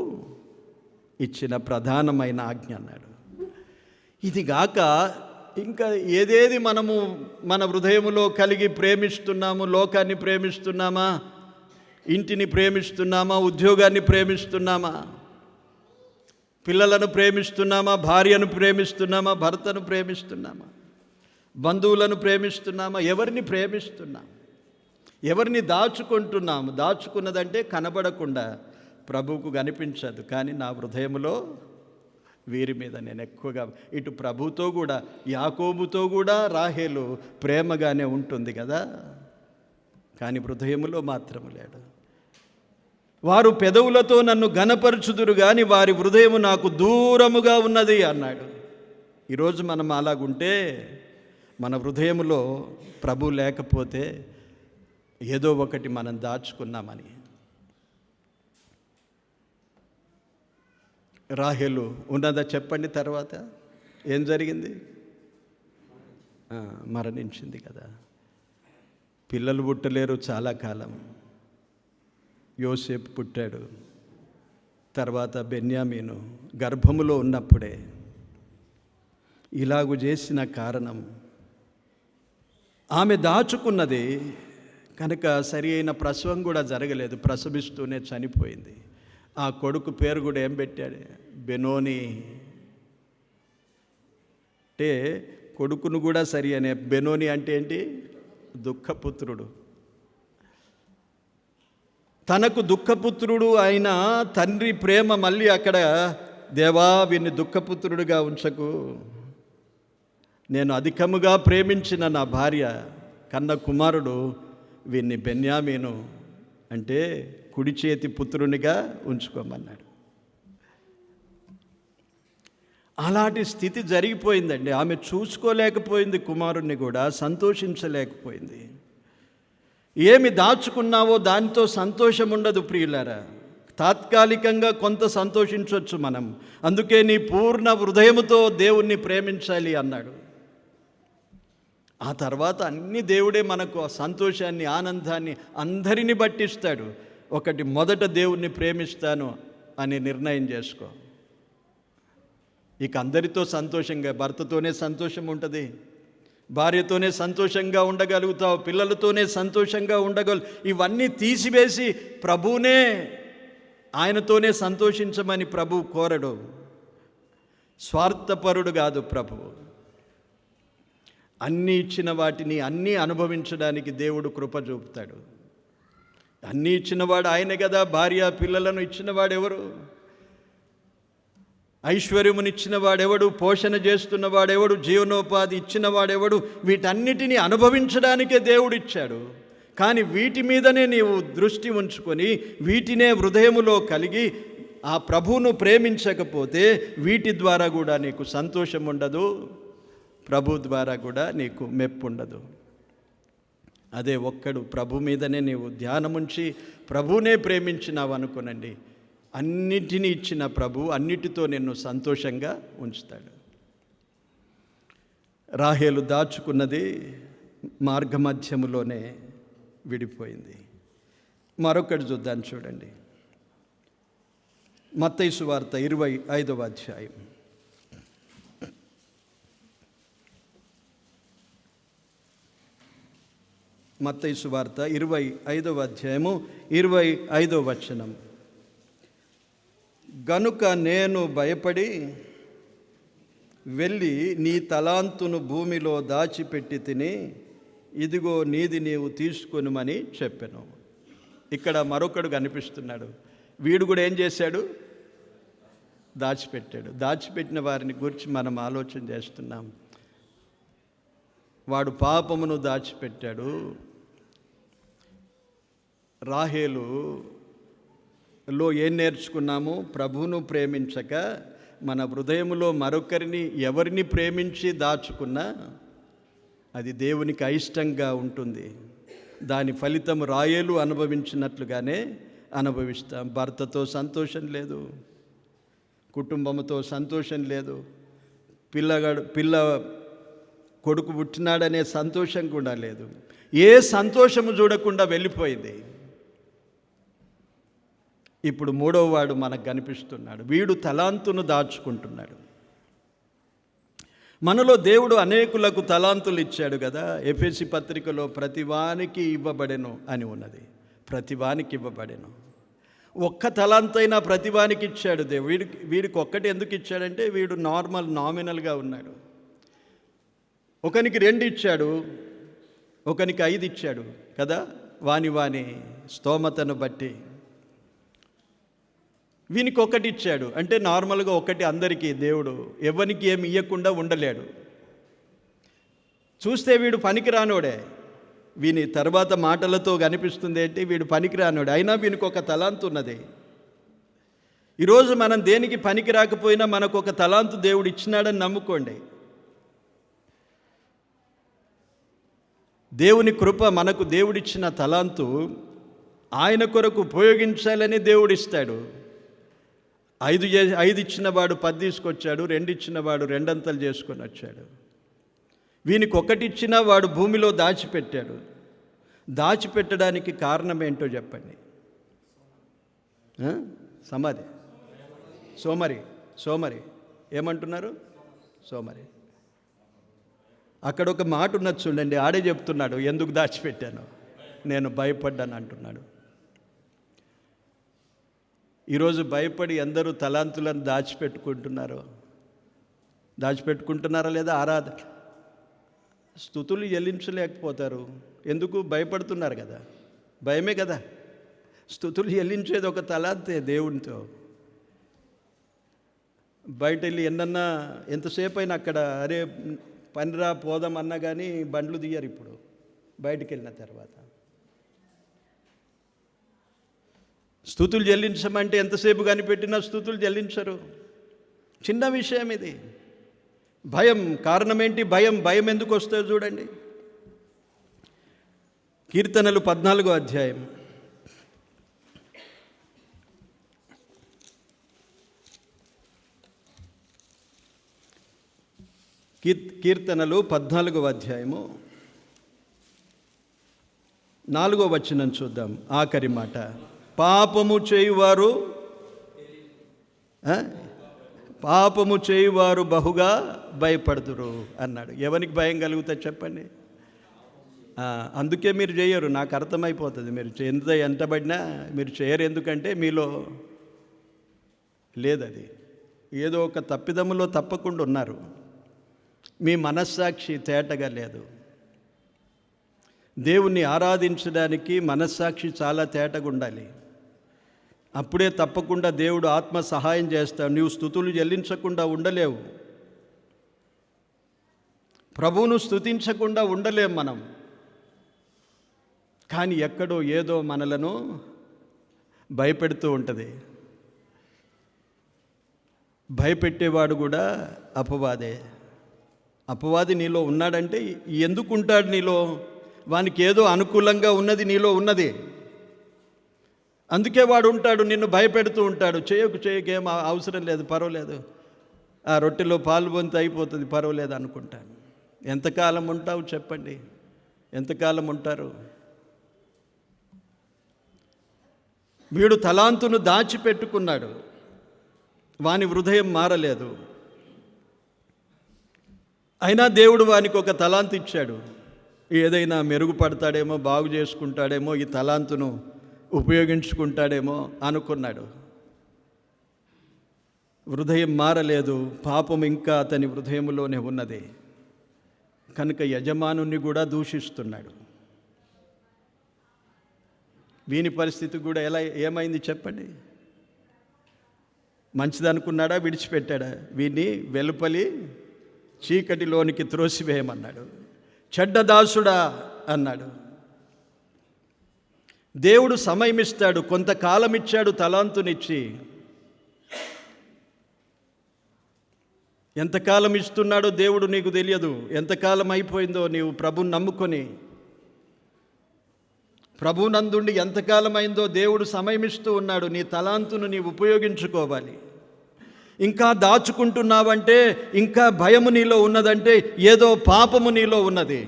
ఇచ్చిన ప్రధానమైన ఆజ్ఞ అన్నాడు. ఇది గాక ఇంకా ఏదేది మనము మన హృదయములో కలిగి ప్రేమిస్తున్నాము? లోకాన్ని ప్రేమిస్తున్నామా? ఇంటిని ప్రేమిస్తున్నామా? ఉద్యోగాన్ని ప్రేమిస్తున్నామా? పిల్లలను ప్రేమిస్తున్నామా? భార్యను ప్రేమిస్తున్నామా? భర్తను ప్రేమిస్తున్నామా? బంధువులను ప్రేమిస్తున్నామా? ఎవరిని ప్రేమిస్తున్నాం? ఎవరిని దాచుకుంటున్నాము? దాచుకున్నదంటే కనబడకుండా, ప్రభువుకు కనిపించదు, కానీ నా హృదయంలో వీరి మీద నేను ఎక్కువగా, ఇటు ప్రభుతో కూడా, యాకోబుతో కూడా రాహేలు ప్రేమగానే ఉంటుంది కదా, కానీ హృదయములో మాత్రము లేడు. వారు పెదవులతో నన్ను ఘనపరచుదురు కానీ వారి హృదయము నాకు దూరముగా ఉన్నది అన్నాడు. ఈరోజు మనం అలాగుంటే, మన హృదయములో ప్రభు లేకపోతే ఏదో ఒకటి మనం దాచుకున్నామని. రాహేలు ఉన్నదా చెప్పండి? తర్వాత ఏం జరిగింది? మరణించింది కదా. పిల్లలు పుట్టలేరు చాలా కాలం. యోసేపు పుట్టాడు, తర్వాత బెన్యామీను గర్భములో ఉన్నప్పుడే. ఇలాగు చేసిన కారణం ఆమె దాచుకున్నది కనుక సరి అయిన ప్రసవం కూడా జరగలేదు, ప్రసవిస్తూనే చనిపోయింది. ఆ కొడుకు పేరు కూడా ఏం పెట్టాడు? బెనోని. అంటే కొడుకును కూడా సరి అనే. బెనోని అంటే ఏంటి? దుఃఖపుత్రుడు. తనకు దుఃఖపుత్రుడు అయిన తండ్రి ప్రేమ మళ్ళీ అక్కడ దేవా వీన్ని దుఃఖపుత్రుడిగా ఉంచకు, నేను అధికముగా ప్రేమించిన నా భార్య కన్న కుమారుడు వీన్ని బెన్యామీను అంటే కుడి చేతి పుత్రునిగా ఉంచుకోమన్నాడు. అలాంటి స్థితి జరిగిపోయిందండి. ఆమె చూసుకోలేకపోయింది, కుమారుణ్ణి కూడా సంతోషించలేకపోయింది. ఏమి దాచుకున్నావో దానితో సంతోషం ఉండదు ప్రియులారా. తాత్కాలికంగా కొంత సంతోషించవచ్చు మనం. అందుకే నీ పూర్ణ హృదయముతో దేవుణ్ణి ప్రేమించాలి అన్నాడు. ఆ తర్వాత అన్ని దేవుడే మనకు ఆ సంతోషాన్ని, ఆనందాన్ని అందరినీ బట్టిస్తాడు. ఒకటి, మొదట దేవుణ్ణి ప్రేమిస్తాను అని నిర్ణయం చేసుకో. ఇక అందరితో సంతోషంగా, భర్తతోనే సంతోషం ఉంటుంది, భార్యతోనే సంతోషంగా ఉండగలుగుతావు, పిల్లలతోనే సంతోషంగా ఇవన్నీ తీసివేసి ప్రభువునే, ఆయనతోనే సంతోషించమని ప్రభువు కోరడు. స్వార్థపరుడు కాదు ప్రభువు. అన్నీ ఇచ్చిన వాటిని అన్నీ అనుభవించడానికి దేవుడు కృప చూపుతాడు. అన్నీ ఇచ్చినవాడు ఆయనే కదా. భార్య పిల్లలను ఇచ్చినవాడు ఎవరు? ఐశ్వర్యమునిచ్చిన వాడెవడు? పోషణ చేస్తున్న వాడెవడు? జీవనోపాధి ఇచ్చిన వాడెవడు? వీటన్నిటినీ అనుభవించడానికే దేవుడు ఇచ్చాడు. కానీ వీటి మీదనే నీవు దృష్టి ఉంచుకొని వీటినే హృదయములో కలిగి ఆ ప్రభువును ప్రేమించకపోతే వీటి ద్వారా కూడా నీకు సంతోషం ఉండదు, ప్రభు ద్వారా కూడా నీకు మెప్పు ఉండదు. అదే ఒక్కడు ప్రభు మీదనే నీవు ధ్యానముంచి ప్రభువునే ప్రేమించినావు అనుకోనండి, అన్నిటినీ ఇచ్చిన ప్రభు అన్నిటితో నిన్ను సంతోషంగా ఉంచుతాడు. రాహేలు దాచుకున్నది మార్గమధ్యములోనే విడిపోయింది. మరొకటి చూద్దాం, చూడండి. మత్తయి సువార్త 25వ అధ్యాయం. మత్తయి సువార్త 25వ అధ్యాయము 25వ వచనం. గనుక నేను భయపడి వెళ్ళి నీ తలాంతును భూమిలో దాచిపెట్టి తిని, ఇదిగో నీది నీవు తీసుకొనుమని చెప్పాను. ఇక్కడ మరొకడు కనిపిస్తున్నాడు. వీడు కూడా ఏం చేశాడు? దాచిపెట్టాడు. దాచిపెట్టిన వారిని గురించి మనం ఆలోచన చేస్తున్నాం. వాడు పాపమును దాచిపెట్టాడు. రాహేలులో ఏం నేర్చుకున్నాము? ప్రభువును ప్రేమించక మన హృదయంలో మరొకరిని ఎవరిని ప్రేమించి దాచుకున్నా అది దేవునికి అయిష్టంగా ఉంటుంది. దాని ఫలితం రాహేలు అనుభవించినట్లుగానే అనుభవిస్తాం. భర్తతో సంతోషం లేదు, కుటుంబంతో సంతోషం లేదు, పిల్ల కొడుకు పుట్టినాడనే సంతోషం కూడా లేదు. ఏ సంతోషము చూడకుండా వెళ్ళిపోయింది. ఇప్పుడు మూడవ వాడు మనకు కనిపిస్తున్నాడు. వీడు తలాంతును దాచుకుంటున్నాడు. మనలో దేవుడు అనేకులకు తలాంతులు ఇచ్చాడు కదా. ఎఫెసీ పత్రికలో ప్రతివానికి ఇవ్వబడెను అని ఉన్నది. ప్రతివానికి ఇవ్వబడెను. ఒక్క తలాంతైనా ప్రతివానికి ఇచ్చాడు దేవుడు. వీడికి ఒక్కటి ఎందుకు ఇచ్చాడంటే వీడు నామినల్గా ఉన్నాడు. ఒకనికి 2 ఇచ్చాడు, ఒకనికి 5 ఇచ్చాడు కదా. వాని స్తోమతను బట్టి. వీనికి 1 ఇచ్చాడు అంటే నార్మల్గా 1 అందరికీ దేవుడు ఎవరికి ఏమి ఇవ్వకుండా ఉండలేడు. చూస్తే వీడు పనికిరానోడే. వీని తర్వాత మాటలతో కనిపిస్తుంది ఏంటి? వీడు పనికిరానోడే, అయినా వీనికి ఒక తలాంతు ఉన్నది. ఈరోజు మనం దేనికి పనికి రాకపోయినా మనకు ఒక తలాంతు దేవుడు ఇచ్చినాడని నమ్ముకోండి. దేవుని కృప, మనకు దేవుడిచ్చిన తలాంతు ఆయన కొరకు ఉపయోగించాలని దేవుడిస్తాడు. 5 ఇచ్చినవాడు 10 తీసుకొచ్చాడు, 2 ఇచ్చినవాడు 2 అంతలు చేసుకొని వచ్చాడు. వీనికి 1 ఇచ్చినా వాడు భూమిలో దాచిపెట్టాడు. దాచిపెట్టడానికి కారణం ఏంటో చెప్పండి. సమాధి, సోమరి ఏమంటున్నారు? సోమరి. అక్కడ ఒక మాట ఉన్నది చూడండి. ఆడే చెప్తున్నాడు ఎందుకు దాచిపెట్టాను, నేను భయపడ్డాను అంటున్నాడు. ఈరోజు భయపడి అందరూ తలాంతులను దాచిపెట్టుకుంటున్నారా లేదా? స్తుతులు చెల్లించలేకపోతారు. ఎందుకు? భయపడుతున్నారు కదా. భయమే కదా. స్తుతులు చెల్లించేది ఒక తలాంతే దేవునితో. బయట వెళ్ళి ఎన్నన్నా ఎంతసేపు అయినా అక్కడ అరే పనిరా పోదాం అన్నా కానీ బండ్లు తీయరు ఇప్పుడు బయటికి వెళ్ళిన తర్వాత. స్తుతులు చెల్లించమంటే ఎంతసేపు కనిపెట్టినా స్తుతులు చెల్లించరు. చిన్న విషయం ఇది. భయం కారణం ఏంటి? భయం ఎందుకు వస్తుందో చూడండి. కీర్తనలు 14వ అధ్యాయం. కీర్తనలు 14వ అధ్యాయము 4వ వచనం చూద్దాం. ఆఖరి మాట, పాపము చేయువారు బహుగా భయపడుదురు అన్నాడు. ఎవరికి భయం కలుగుతుంది చెప్పండి? అందుకే మీరు చేయరు. నాకు అర్థమైపోతుంది. మీరు ఎంతబడినా మీరు చేయరు. ఎందుకంటే మీలో లేదది. ఏదో ఒక తప్పిదములో తప్పకుండా ఉన్నారు. మీ మనస్సాక్షి తేటగా లేదు. దేవుణ్ణి ఆరాధించడానికి మనస్సాక్షి చాలా తేటగా ఉండాలి. అప్పుడే తప్పకుండా దేవుడు ఆత్మ సహాయం చేస్తాడు. నీవు స్తుతులు చెల్లించకుండా ఉండలేవు. ప్రభువును స్తుతించకుండా ఉండలేం మనం. కానీ ఎక్కడో ఏదో మనలను భయపెడుతూ ఉంటుంది. భయపెట్టేవాడు కూడా అపవాదే. అపవాది నీలో ఉన్నాడంటే ఎందుకు ఉంటాడు నీలో? వానికి ఏదో అనుకూలంగా ఉన్నది నీలో ఉన్నది. అందుకే వాడు ఉంటాడు, నిన్ను భయపెడుతూ ఉంటాడు. చేయకేం అవసరం లేదు, పర్వాలేదు, ఆ రొట్టెలో పాలు పొంది అయిపోతుంది, పర్వాలేదు అనుకుంటాను. ఎంతకాలం ఉంటావు చెప్పండి? ఎంతకాలం ఉంటారు? వీడు తలాంతును దాచిపెట్టుకున్నాడు, వాని హృదయం మారలేదు. అయినా దేవుడు వానికి ఒక తలాంతు ఇచ్చాడు. ఏదైనా మెరుగుపడతాడేమో, బాగు చేసుకుంటాడేమో, ఈ తలాంతును ఉపయోగించుకుంటాడేమో అనుకున్నాడు. హృదయం మారలేదు. పాపం ఇంకా అతని హృదయంలోనే ఉన్నది. కనుక యజమానుని కూడా దూషిస్తున్నాడు. వీని పరిస్థితి కూడా ఏమైంది చెప్పండి? మంచిదనుకున్నాడా? విడిచిపెట్టాడా? వీడిని వెలుపలి చీకటిలోనికి త్రోసివేయమన్నాడు. చెడ్డదాసుడా అన్నాడు. దేవుడు సమయం ఇస్తాడు, కొంతకాలం ఇచ్చాడు తలాంతునిచ్చి. ఎంతకాలం ఇస్తున్నాడో దేవుడు నీకు తెలియదు. ఎంతకాలం అయిపోయిందో నీవు ప్రభువుని నమ్ముకొని. ప్రభువునందుండి ఎంతకాలం అయిందో దేవుడు సమయం ఇస్తూ ఉన్నాడు. నీ తలాంతును నీవు ఉపయోగించుకోవాలి. ఇంకా దాచుకుంటున్నావంటే, ఇంకా భయము నీలో ఉన్నదంటే ఏదో పాపము నీలో ఉన్నది.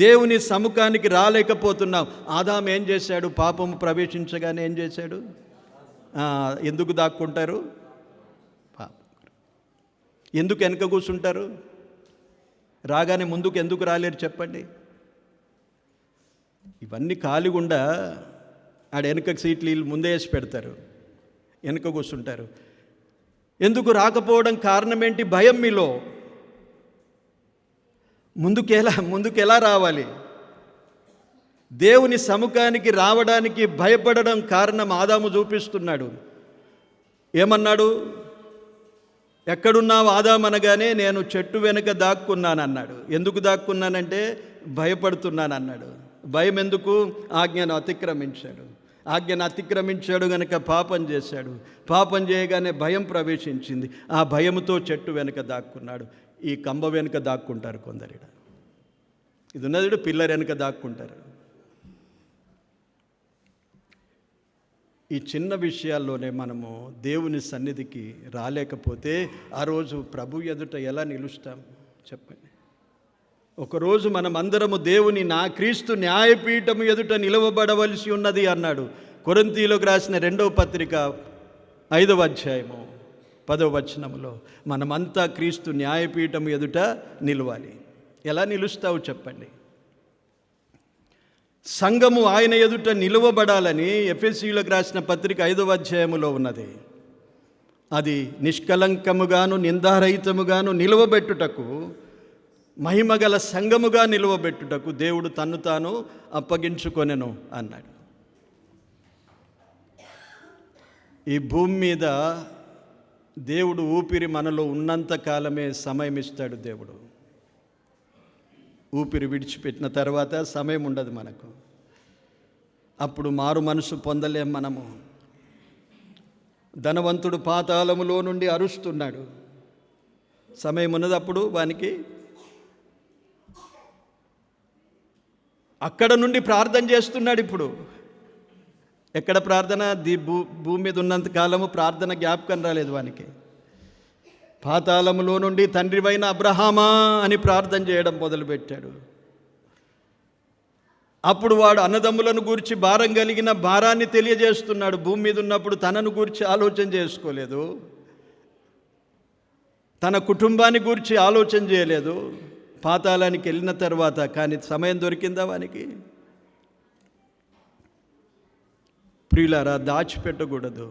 దేవుని సముఖానికి రాలేకపోతున్నావు. ఆదాము ఏం చేశాడు? పాపము ప్రవేశించగానే ఏం చేశాడు? ఎందుకు దాక్కుంటారు? ఎందుకు వెనక కూర్చుంటారు? రాగానే ముందుకు ఎందుకు రాలేరు చెప్పండి? ఇవన్నీ ఖాళీగుండా ఆడ వెనుక సీట్లు వీళ్ళు ముందే వేసి పెడతారు, వెనుక కూర్చుంటారు. ఎందుకు రాకపోవడం కారణం ఏంటి? భయం మీలో. ముందుకెలా రావాలి? దేవుని సముఖానికి రావడానికి భయపడడం కారణం ఆదాము చూపిస్తున్నాడు. ఏమన్నాడు? ఎక్కడున్నావు ఆదాము అనగానే నేను చెట్టు వెనుక దాక్కున్నానన్నాడు. ఎందుకు దాక్కున్నానంటే భయపడుతున్నానన్నాడు. భయం ఎందుకు? ఆజ్ఞను అతిక్రమించాడు. ఆజ్ఞను అతిక్రమించాడు గనక పాపం చేశాడు. పాపం చేయగానే భయం ప్రవేశించింది. ఆ భయంతో చెట్టు వెనుక దాక్కున్నాడు. ఈ కంబ వెనుక దాక్కుంటారు కొందరిడ. ఇది ఉన్నది పిల్లర్ వెనుక దాక్కుంటారు. ఈ చిన్న విషయాల్లోనే మనము దేవుని సన్నిధికి రాలేకపోతే ఆ రోజు ప్రభు ఎదుట ఎలా నిలుస్తాం చెప్పండి? ఒకరోజు మనమందరము దేవుని క్రీస్తు న్యాయపీఠము ఎదుట నిలవబడవలసి ఉన్నది అన్నాడు. కొరింథీయులకు రాసిన 2వ పత్రిక 5వ అధ్యాయము 10వ వచనములో మనమంతా క్రీస్తు న్యాయపీఠము ఎదుట నిలవాలి. ఎలా నిలుస్తావు చెప్పండి? సంఘము ఆయన ఎదుట నిలువబడాలని ఎఫెసీయులకు రాసిన పత్రిక 5వ అధ్యాయములో ఉన్నది. అది నిష్కలంకముగాను నిందారహితముగాను నిలువబెట్టుటకు, మహిమగల సంఘముగా నిలువబెట్టుటకు దేవుడు తన్ను తాను అప్పగించుకొనెను అన్నాడు. ఈ భూమి మీద దేవుడు ఊపిరి మనలో ఉన్నంత కాలమే సమయం ఇస్తాడు. దేవుడు ఊపిరి విడిచిపెట్టిన తర్వాత సమయం ఉండదు మనకు. అప్పుడు మారు మనసు పొందలేం మనము. ధనవంతుడు పాతాళములో నుండి అరుస్తున్నాడు. సమయం ఉన్నదప్పుడు వానికి అక్కడ నుండి ప్రార్థన చేస్తున్నాడు. ఇప్పుడు ఎక్కడ ప్రార్థన? భూమి మీద ఉన్నంత కాలము ప్రార్థన జ్ఞాపకం రాలేదు వానికి. పాతాళములో నుండి తండ్రివైన అబ్రహామా అని ప్రార్థన చేయడం మొదలుపెట్టాడు. అప్పుడు వాడు అన్నదమ్ములను గూర్చి భారం కలిగిన భారాన్ని తెలియజేస్తున్నాడు. భూమి మీద ఉన్నప్పుడు తనను గూర్చి ఆలోచన చేసుకోలేదు, తన కుటుంబాన్ని గూర్చి ఆలోచన చేయలేదు. పాతాళానికి వెళ్ళిన తర్వాత కానీ సమయం దొరికిందా వానికి? ప్రియులారా, దాచిపెట్టకూడదు.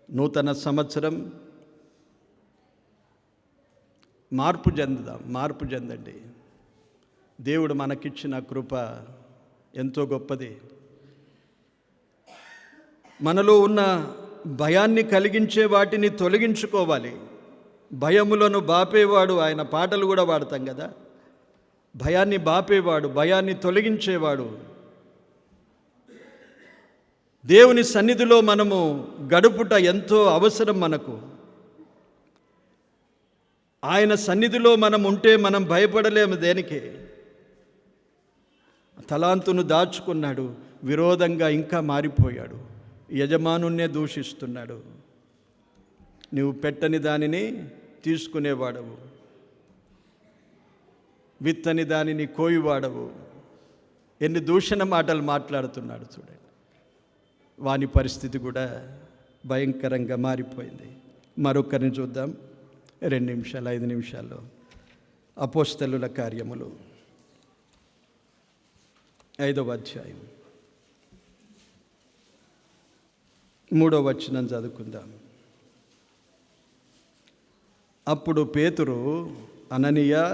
నూతన సంవత్సరం మార్పు చెందండి. దేవుడు మనకిచ్చిన కృప ఎంతో గొప్పది. మనలో ఉన్న భయాన్ని కలిగించే వాటిని తొలగించుకోవాలి. భయములను బాపేవాడు, ఆయన పాటలు కూడా పాడతాం కదా. భయాన్ని బాపేవాడు, భయాన్ని తొలగించేవాడు. దేవుని సన్నిధిలో మనము గడుపుట ఎంతో అవసరం మనకు. ఆయన సన్నిధిలో మనం ఉంటే మనం భయపడలేము దేనికి. తలాంతును దాచుకున్నాడు, విరోధంగా ఇంకా మారిపోయాడు, యజమానున్నే దూషిస్తున్నాడు. నువ్వు పెట్టని దానిని తీసుకునేవాడవు, విత్తని దానిని కోయివాడవు. ఎన్ని దూషణ మాటలు మాట్లాడుతున్నాడు చూడండి. వాని పరిస్థితి కూడా భయంకరంగా మారిపోయింది. మరొకరిని చూద్దాం 2 నిమిషాలు 5 నిమిషాల్లో. అపోస్తలుల కార్యములు 5వ అధ్యాయం 3వ వచనం చదువుకుందాం. అప్పుడు పేతురు, అననీయా,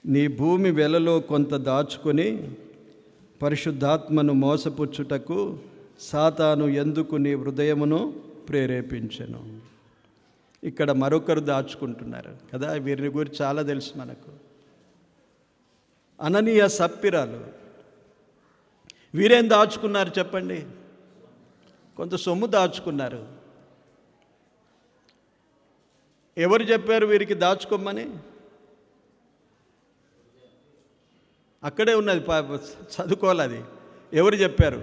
నీ భూమి వెలలో కొంత దాచుకొని పరిశుద్ధాత్మను మోసపుచ్చుటకు సాతాను ఎందుకు నీ హృదయమును ప్రేరేపించెను? ఇక్కడ మరొకరు దాచుకుంటున్నారు కదా. వీరిని గురించి చాలా తెలుసు మనకు. అననీయ, సప్పిరాలు, వీరేం దాచుకున్నారు చెప్పండి? కొంత సొమ్ము దాచుకున్నారు. ఎవరు చెప్పారు వీరికి దాచుకోమని? అక్కడే ఉన్నది, చదువుకోవాలి. అది ఎవరు చెప్పారు?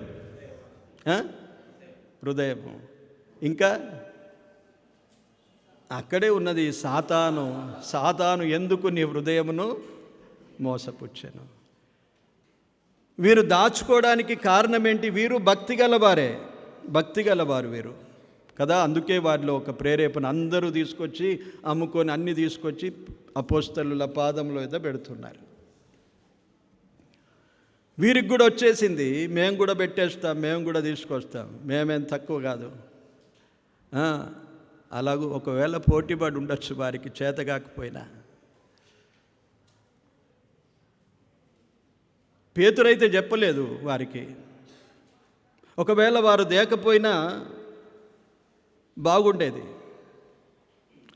హృదయము. ఇంకా అక్కడే ఉన్నది, సాతాను ఎందుకు నీ హృదయమును మోసపుచ్చెను. వీరు దాచుకోవడానికి కారణం ఏంటి? వీరు భక్తి గలవారు వీరు కదా. అందుకే వారిలో ఒక ప్రేరేపణ. అందరూ తీసుకొచ్చి అమ్ముకొని అన్ని తీసుకొచ్చి అపోస్తలుల పాదంలో ఏదో పెడుతున్నారు. వీరికి కూడా వచ్చేసింది, మేము కూడా పెట్టేస్తాం, మేము కూడా తీసుకొస్తాం, మేమేం తక్కువ కాదు. అలాగూ ఒకవేళ పోటీపడి ఉండొచ్చు వారికి, చేత కాకపోయినా. పేతురైతే చెప్పలేదు వారికి. ఒకవేళ వారు దేకపోయినా బాగుండేది.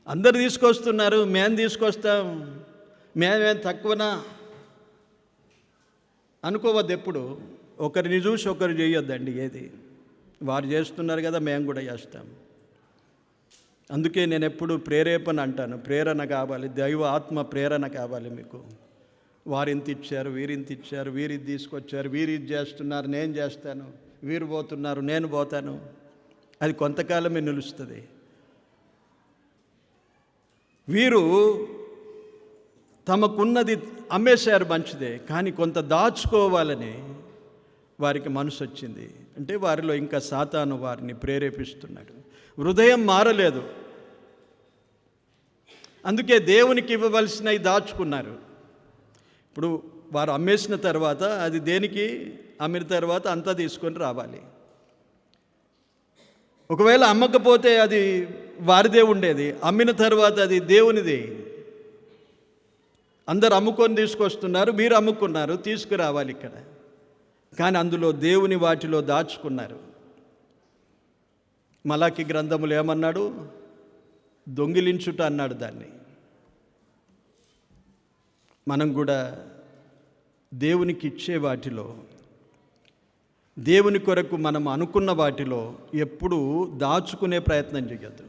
అందరు తీసుకొస్తున్నారు, మేము తీసుకొస్తాం, మేమేం తక్కువనా అనుకోవద్దు. ఎప్పుడు ఒకరిని చూసి ఒకరు చేయొద్దండి. ఏది వారు చేస్తున్నారు కదా, మేము కూడా చేస్తాం. అందుకే నేను ఎప్పుడు ప్రేరేపణ అంటాను. ప్రేరణ కావాలి, దైవ ఆత్మ ప్రేరణ కావాలి మీకు. వారింత ఇచ్చారు, వీరింత ఇచ్చారు, వీరిది తీసుకొచ్చారు, వీరిది చేస్తున్నారు, నేను చేస్తాను, వీరు పోతున్నారు, నేను పోతాను. అది కొంతకాలమే నిలుస్తుంది. వీరు తమకున్నది అమ్మేశారు, మంచిదే. కానీ కొంత దాచుకోవాలని వారికి మనసు వచ్చింది. అంటే వారిలో ఇంకా సాతాను వారిని ప్రేరేపిస్తున్నాడు. హృదయం మారలేదు. అందుకే దేవునికి ఇవ్వవలసినవి దాచుకున్నారు. ఇప్పుడు వారు అమ్మేసిన తర్వాత అది దేనికి? అమ్మిన తర్వాత అంతా తీసుకొని రావాలి. ఒకవేళ అమ్మకపోతే అది వారిదే ఉండేది. అమ్మిన తర్వాత అది దేవునిది. అందరు అమ్ముకొని తీసుకొస్తున్నారు, మీరు అమ్ముకున్నారు, తీసుకురావాలి ఇక్కడ. కానీ అందులో దేవుని వాటిలో దాచుకున్నారు. మలాకి గ్రంథములు ఏమన్నాడు? దొంగిలించుట అన్నాడు దాన్ని. మనం కూడా దేవునికి ఇచ్చే వాటిలో, దేవుని కొరకు మనం అనుకున్న వాటిలో ఎప్పుడూ దాచుకునే ప్రయత్నం చేయొద్దు.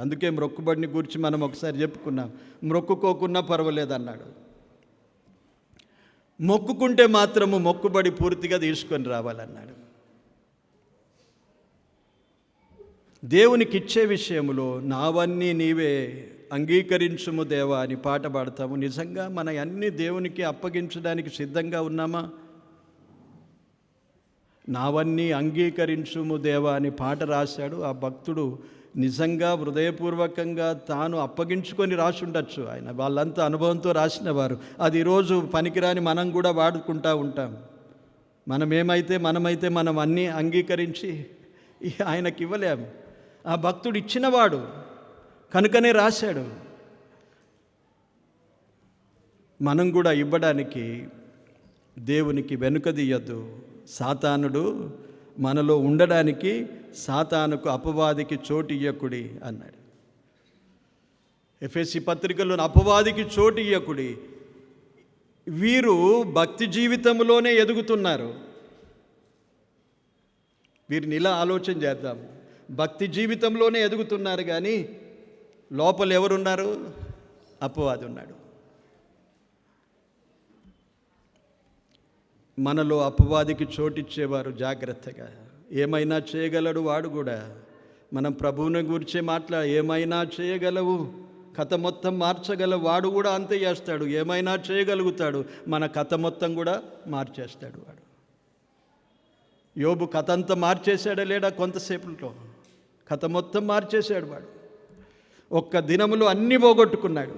అందుకే మ్రొక్కుబడిని గురించి మనం ఒకసారి చెప్పుకున్నాం. మ్రొక్కుకోకున్నా పర్వాలేదు అన్నాడు. మొక్కుకుంటే మాత్రము మొక్కుబడి పూర్తిగా తీసుకొని రావాలన్నాడు. దేవునికి ఇచ్చే విషయంలో నావన్నీ నీవే అంగీకరించుము దేవా అని పాట పాడతాము. నిజంగా మన అన్ని దేవునికి అప్పగించడానికి సిద్ధంగా ఉన్నామా? నావన్నీ అంగీకరించుము దేవా అని పాట రాశాడు ఆ భక్తుడు. నిజంగా హృదయపూర్వకంగా తాను అప్పగించుకొని రాసి ఉండొచ్చు. ఆయన వాళ్ళంతా అనుభవంతో రాసిన వారు. అది ఈరోజు పనికిరాని మనం కూడా వాడుకుంటూ ఉంటాం. మనమైతే మనం అన్నీ అంగీకరించి ఆయనకి ఇవ్వలేము. ఆ భక్తుడు ఇచ్చినవాడు కనుకనే రాశాడు. మనం కూడా ఇవ్వడానికి దేవునికి వెనుకదీయద్దు. సాతానుడు మనలో ఉండడానికి సాతానుకు అపవాదికి చోటు ఇయ్యకుడి అన్నాడు. ఎఫెసీ పత్రికలో అపవాదికి చోటు ఇయ్యకుడి. వీరు భక్తి జీవితంలోనే ఎదుగుతున్నారు. వీరిని ఇలా ఆలోచన చేద్దాం. భక్తి జీవితంలోనే ఎదుగుతున్నారు, కానీ లోపల ఎవరున్నారు? అపవాది ఉన్నాడు. మనలో అపవాదికి చోటిచ్చేవారు జాగ్రత్తగా. ఏమైనా చేయగలడు వాడు కూడా. మనం ప్రభువుని గురించి ఏమైనా చేయగలవు, కథ మొత్తం మార్చగలవు. వాడు కూడా అంతే చేస్తాడు. ఏమైనా చేయగలుగుతాడు, మన కథ మొత్తం కూడా మార్చేస్తాడు వాడు. యోబు కథ అంతా మార్చేశాడా లేడా? కొంతసేపులో కథ మొత్తం మార్చేశాడు వాడు. ఒక్క దినములో అన్నీ పోగొట్టుకున్నాడు.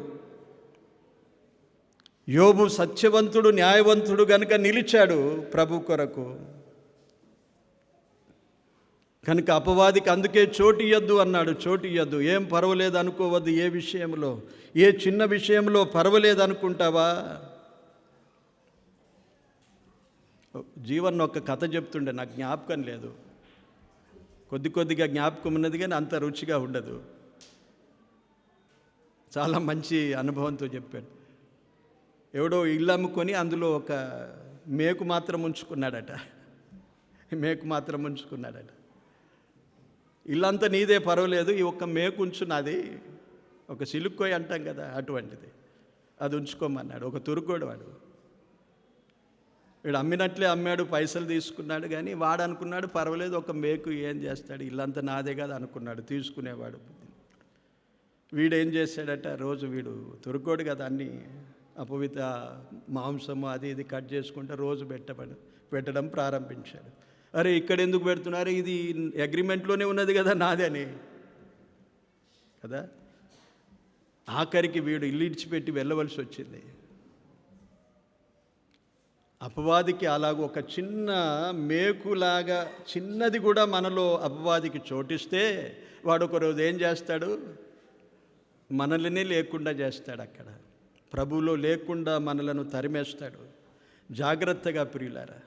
యోబు సత్యవంతుడు, న్యాయవంతుడు గనుక నిలిచాడు ప్రభు కొరకు. కనుక అపవాదికి అందుకే చోటు ఇయ్యద్దు అన్నాడు. చోటు ఇయ్యద్దు. ఏం పర్వాలేదు అనుకోవద్దు. ఏ విషయంలో, ఏ చిన్న విషయంలో పర్వాలేదు అనుకుంటావా? జీవన్ ఒక కథ చెప్తుండే, నాకు జ్ఞాపకం లేదు. కొద్దిగా జ్ఞాపకం ఉన్నది, కానీ అంత రుచిగా ఉండదు. చాలా మంచి అనుభవంతో చెప్పాడు. ఎవడో ఇల్లు అమ్ముకొని అందులో ఒక మేకు మాత్రం ఉంచుకున్నాడట. ఇల్లంతా నీదే పర్వాలేదు, ఈ ఒక్క మేకు ఉంచు, నాది ఒక సిలుక్కోయి అంటాం కదా, అటువంటిది అది ఉంచుకోమన్నాడు. ఒక తురుకోడు వాడు. వీడు అమ్మినట్లే అమ్మాడు, పైసలు తీసుకున్నాడు. కానీ వాడు అనుకున్నాడు పర్వాలేదు, ఒక మేకు ఏం చేస్తాడు, ఇల్లంతా నాదే కదా అనుకున్నాడు, తీసుకునేవాడు. వీడేం చేశాడట, రోజు వీడు తురుకోడు కదా, అన్నీ అపవిత్ర మాంసము అది ఇది కట్ చేసుకుంటే రోజు పెట్టడం ప్రారంభించాడు. అరే ఇక్కడ ఎందుకు పెడుతున్నారు, ఇది అగ్రిమెంట్లోనే ఉన్నది కదా నాదే అని కదా. ఆఖరికి వీడు ఇల్లు ఇడిచిపెట్టి వెళ్ళవలసి వచ్చింది. అపవాదికి అలాగ ఒక చిన్న మేకులాగా చిన్నది కూడా మనలో అపవాదికి చోటిస్తే వాడు ఒక రోజు ఏం చేస్తాడు, మనల్ని లేకుండా చేస్తాడు. అక్కడ ప్రభువులో లేకుండా మనలను తరిమేస్తాడు. జాగ్రత్తగా ప్రియులారా.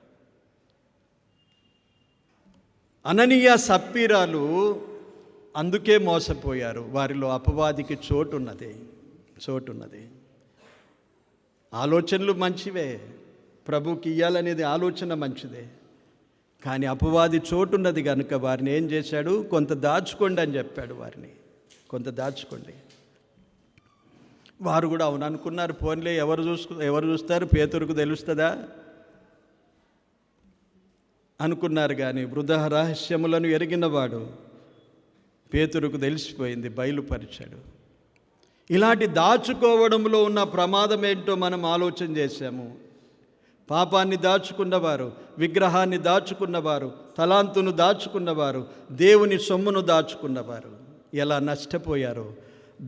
అననీయ సప్పీరాలు అందుకే మోసపోయారు. వారిలో అపవాదికి చోటున్నది. ఆలోచనలు మంచివే, ప్రభుకి ఇయ్యాలనేది ఆలోచన మంచిదే. కానీ అపవాది చోటున్నది కనుక వారిని ఏం చేశాడు, కొంత దాచుకోండి అని చెప్పాడు. వారిని కొంత దాచుకోండి. వారు కూడా అవును అనుకున్నారు. పోన్లే, ఎవరు చూస్తారు, పేతురుకు తెలుస్తుందా అనుకున్నారు. కానీ వృధా రహస్యములను ఎరిగినవాడు పేతురుకు తెలిసిపోయింది, బయలుపరిచాడు. ఇలాంటి దాచుకోవడంలో ఉన్న ప్రమాదం ఏంటో మనం ఆలోచన చేశాము. పాపాన్ని దాచుకున్నవారు, విగ్రహాన్ని దాచుకున్నవారు, తలాంతును దాచుకున్నవారు, దేవుని సొమ్మును దాచుకున్నవారు ఎలా నష్టపోయారో.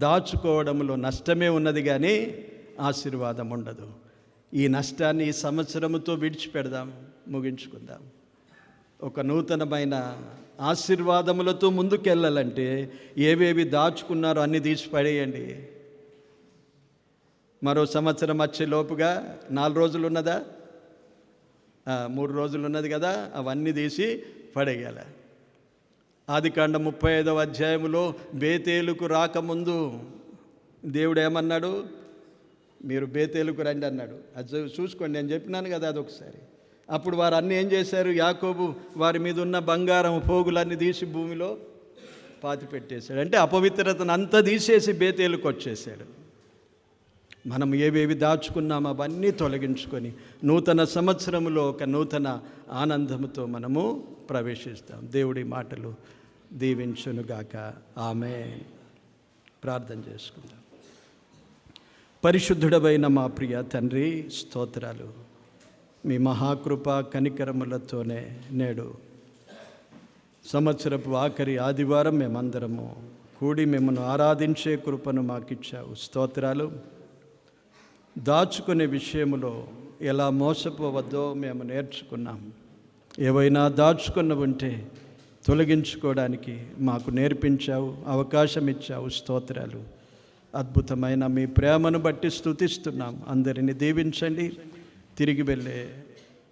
దాచుకోవడంలో నష్టమే ఉన్నది, కానీ ఆశీర్వాదం ఉండదు. ఈ నష్టాన్ని ఈ సంవత్సరముతో విడిచిపెడదాం, ముగించుకుందాం. ఒక నూతనమైన ఆశీర్వాదములతో ముందుకెళ్ళాలంటే ఏవేవి దాచుకున్నారో అన్నీ తీసి పడేయండి. మరో సంవత్సరం వచ్చే లోపుగా 4 రోజులు ఉన్నదా? 3 రోజులు ఉన్నది కదా, అవన్నీ తీసి పడేయాలి. ఆదికాండం 35వ అధ్యాయంలో బేతేలుకు రాకముందు దేవుడు ఏమన్నాడు? మీరు బేతేలుకు రండి అన్నాడు. అది చూసుకోండి, నేను చెప్పినాను కదా అదొకసారి. అప్పుడు వారు అన్నీ ఏం చేశారు? యాకోబు వారి మీద ఉన్న బంగారం పోగులన్నీ తీసి భూమిలో పాతి పెట్టేశాడు. అంటే అపవిత్రతను అంతా తీసేసి బేతేలుకు వచ్చేసాడు. మనం ఏవేవి దాచుకున్నామో అవన్నీ తొలగించుకొని నూతన సంవత్సరంలో ఒక నూతన ఆనందంతో మనము ప్రవేశిస్తాం. దేవుడి మాటలు దీవించునుగాక. ఆమేన్. ప్రార్థన చేసుకుందాం. పరిశుద్ధుడవైన మా ప్రియ తండ్రి, స్తోత్రాలు. మీ మహాకృప కనికరములతోనే నేడు సంవత్సరపు ఆఖరి ఆదివారం మేమందరము కూడి మిమ్మల్ని ఆరాధించే కృపను మాకిచ్చావు. స్తోత్రాలు. దాచుకునే విషయంలో ఎలా మోసపోవద్దో మేము నేర్చుకున్నాం. ఏవైనా దాచుకున్న ఉంటే తొలగించుకోవడానికి మాకు నేర్పించావు, అవకాశం ఇచ్చావు. స్తోత్రాలు. అద్భుతమైన మీ ప్రేమను బట్టి స్తుతిస్తున్నాం. అందరిని దీవించండి. తిరిగి వెళ్ళే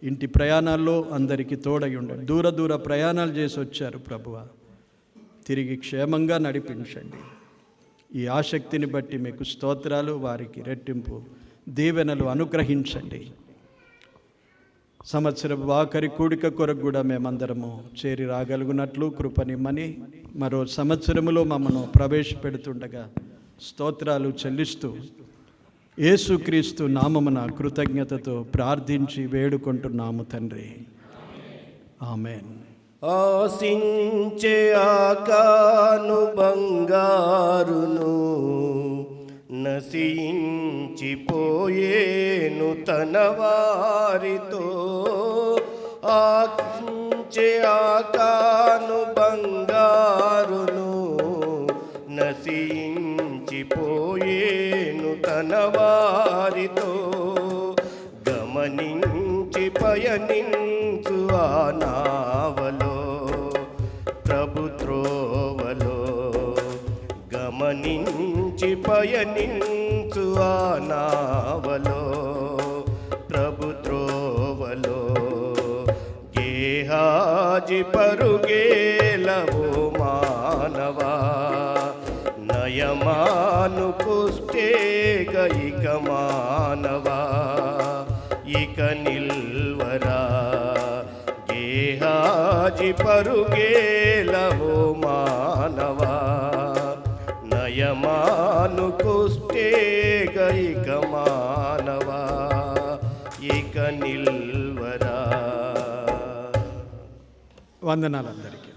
ఇంటి ప్రయాణాల్లో అందరికీ తోడై ఉండండి. దూర ప్రయాణాలు చేసి వచ్చారు ప్రభువా, తిరిగి క్షేమంగా నడిపించండి. ఈ ఆసక్తిని బట్టి మీకు స్తోత్రాలు. వారికి రెట్టింపు దీవెనలు అనుగ్రహించండి. సంవత్సరం ఆఖరి కూడిక కొరకు కూడా మేమందరము చేరి రాగలుగునట్లు కృపనిమ్మని, మరో సంవత్సరములో మమ్మను ప్రవేశపెడుతుండగా స్తోత్రాలు చెల్లిస్తూ యేసుక్రీస్తు నామమున కృతజ్ఞతతో ప్రార్థించి వేడుకుంటున్నాము తండ్రి. ఆమేన్. ఆశించే ఆకాను బంగారును నశించిపోయేను తన వారితో. ఆశించే ఆకాను బంగారును నశించిపోయేను తన వారితో. గమనించి పయనించు ఆ నావలో ప్రభు త్రోవలో. గమనించి పయనించు ఆ నావలో ప్రభు త్రోవలో. గేహాజి పరుగేలవో మానవా, నయమాను పుష్టేగ ఇక మానవా. ఇక నిల్వరా గేహాజి పరుగేలవో మానవా, నయమాను పుష్టేగ ఇక మానవా. ఇక నిల్వరా. వందనాలు అందరికీ.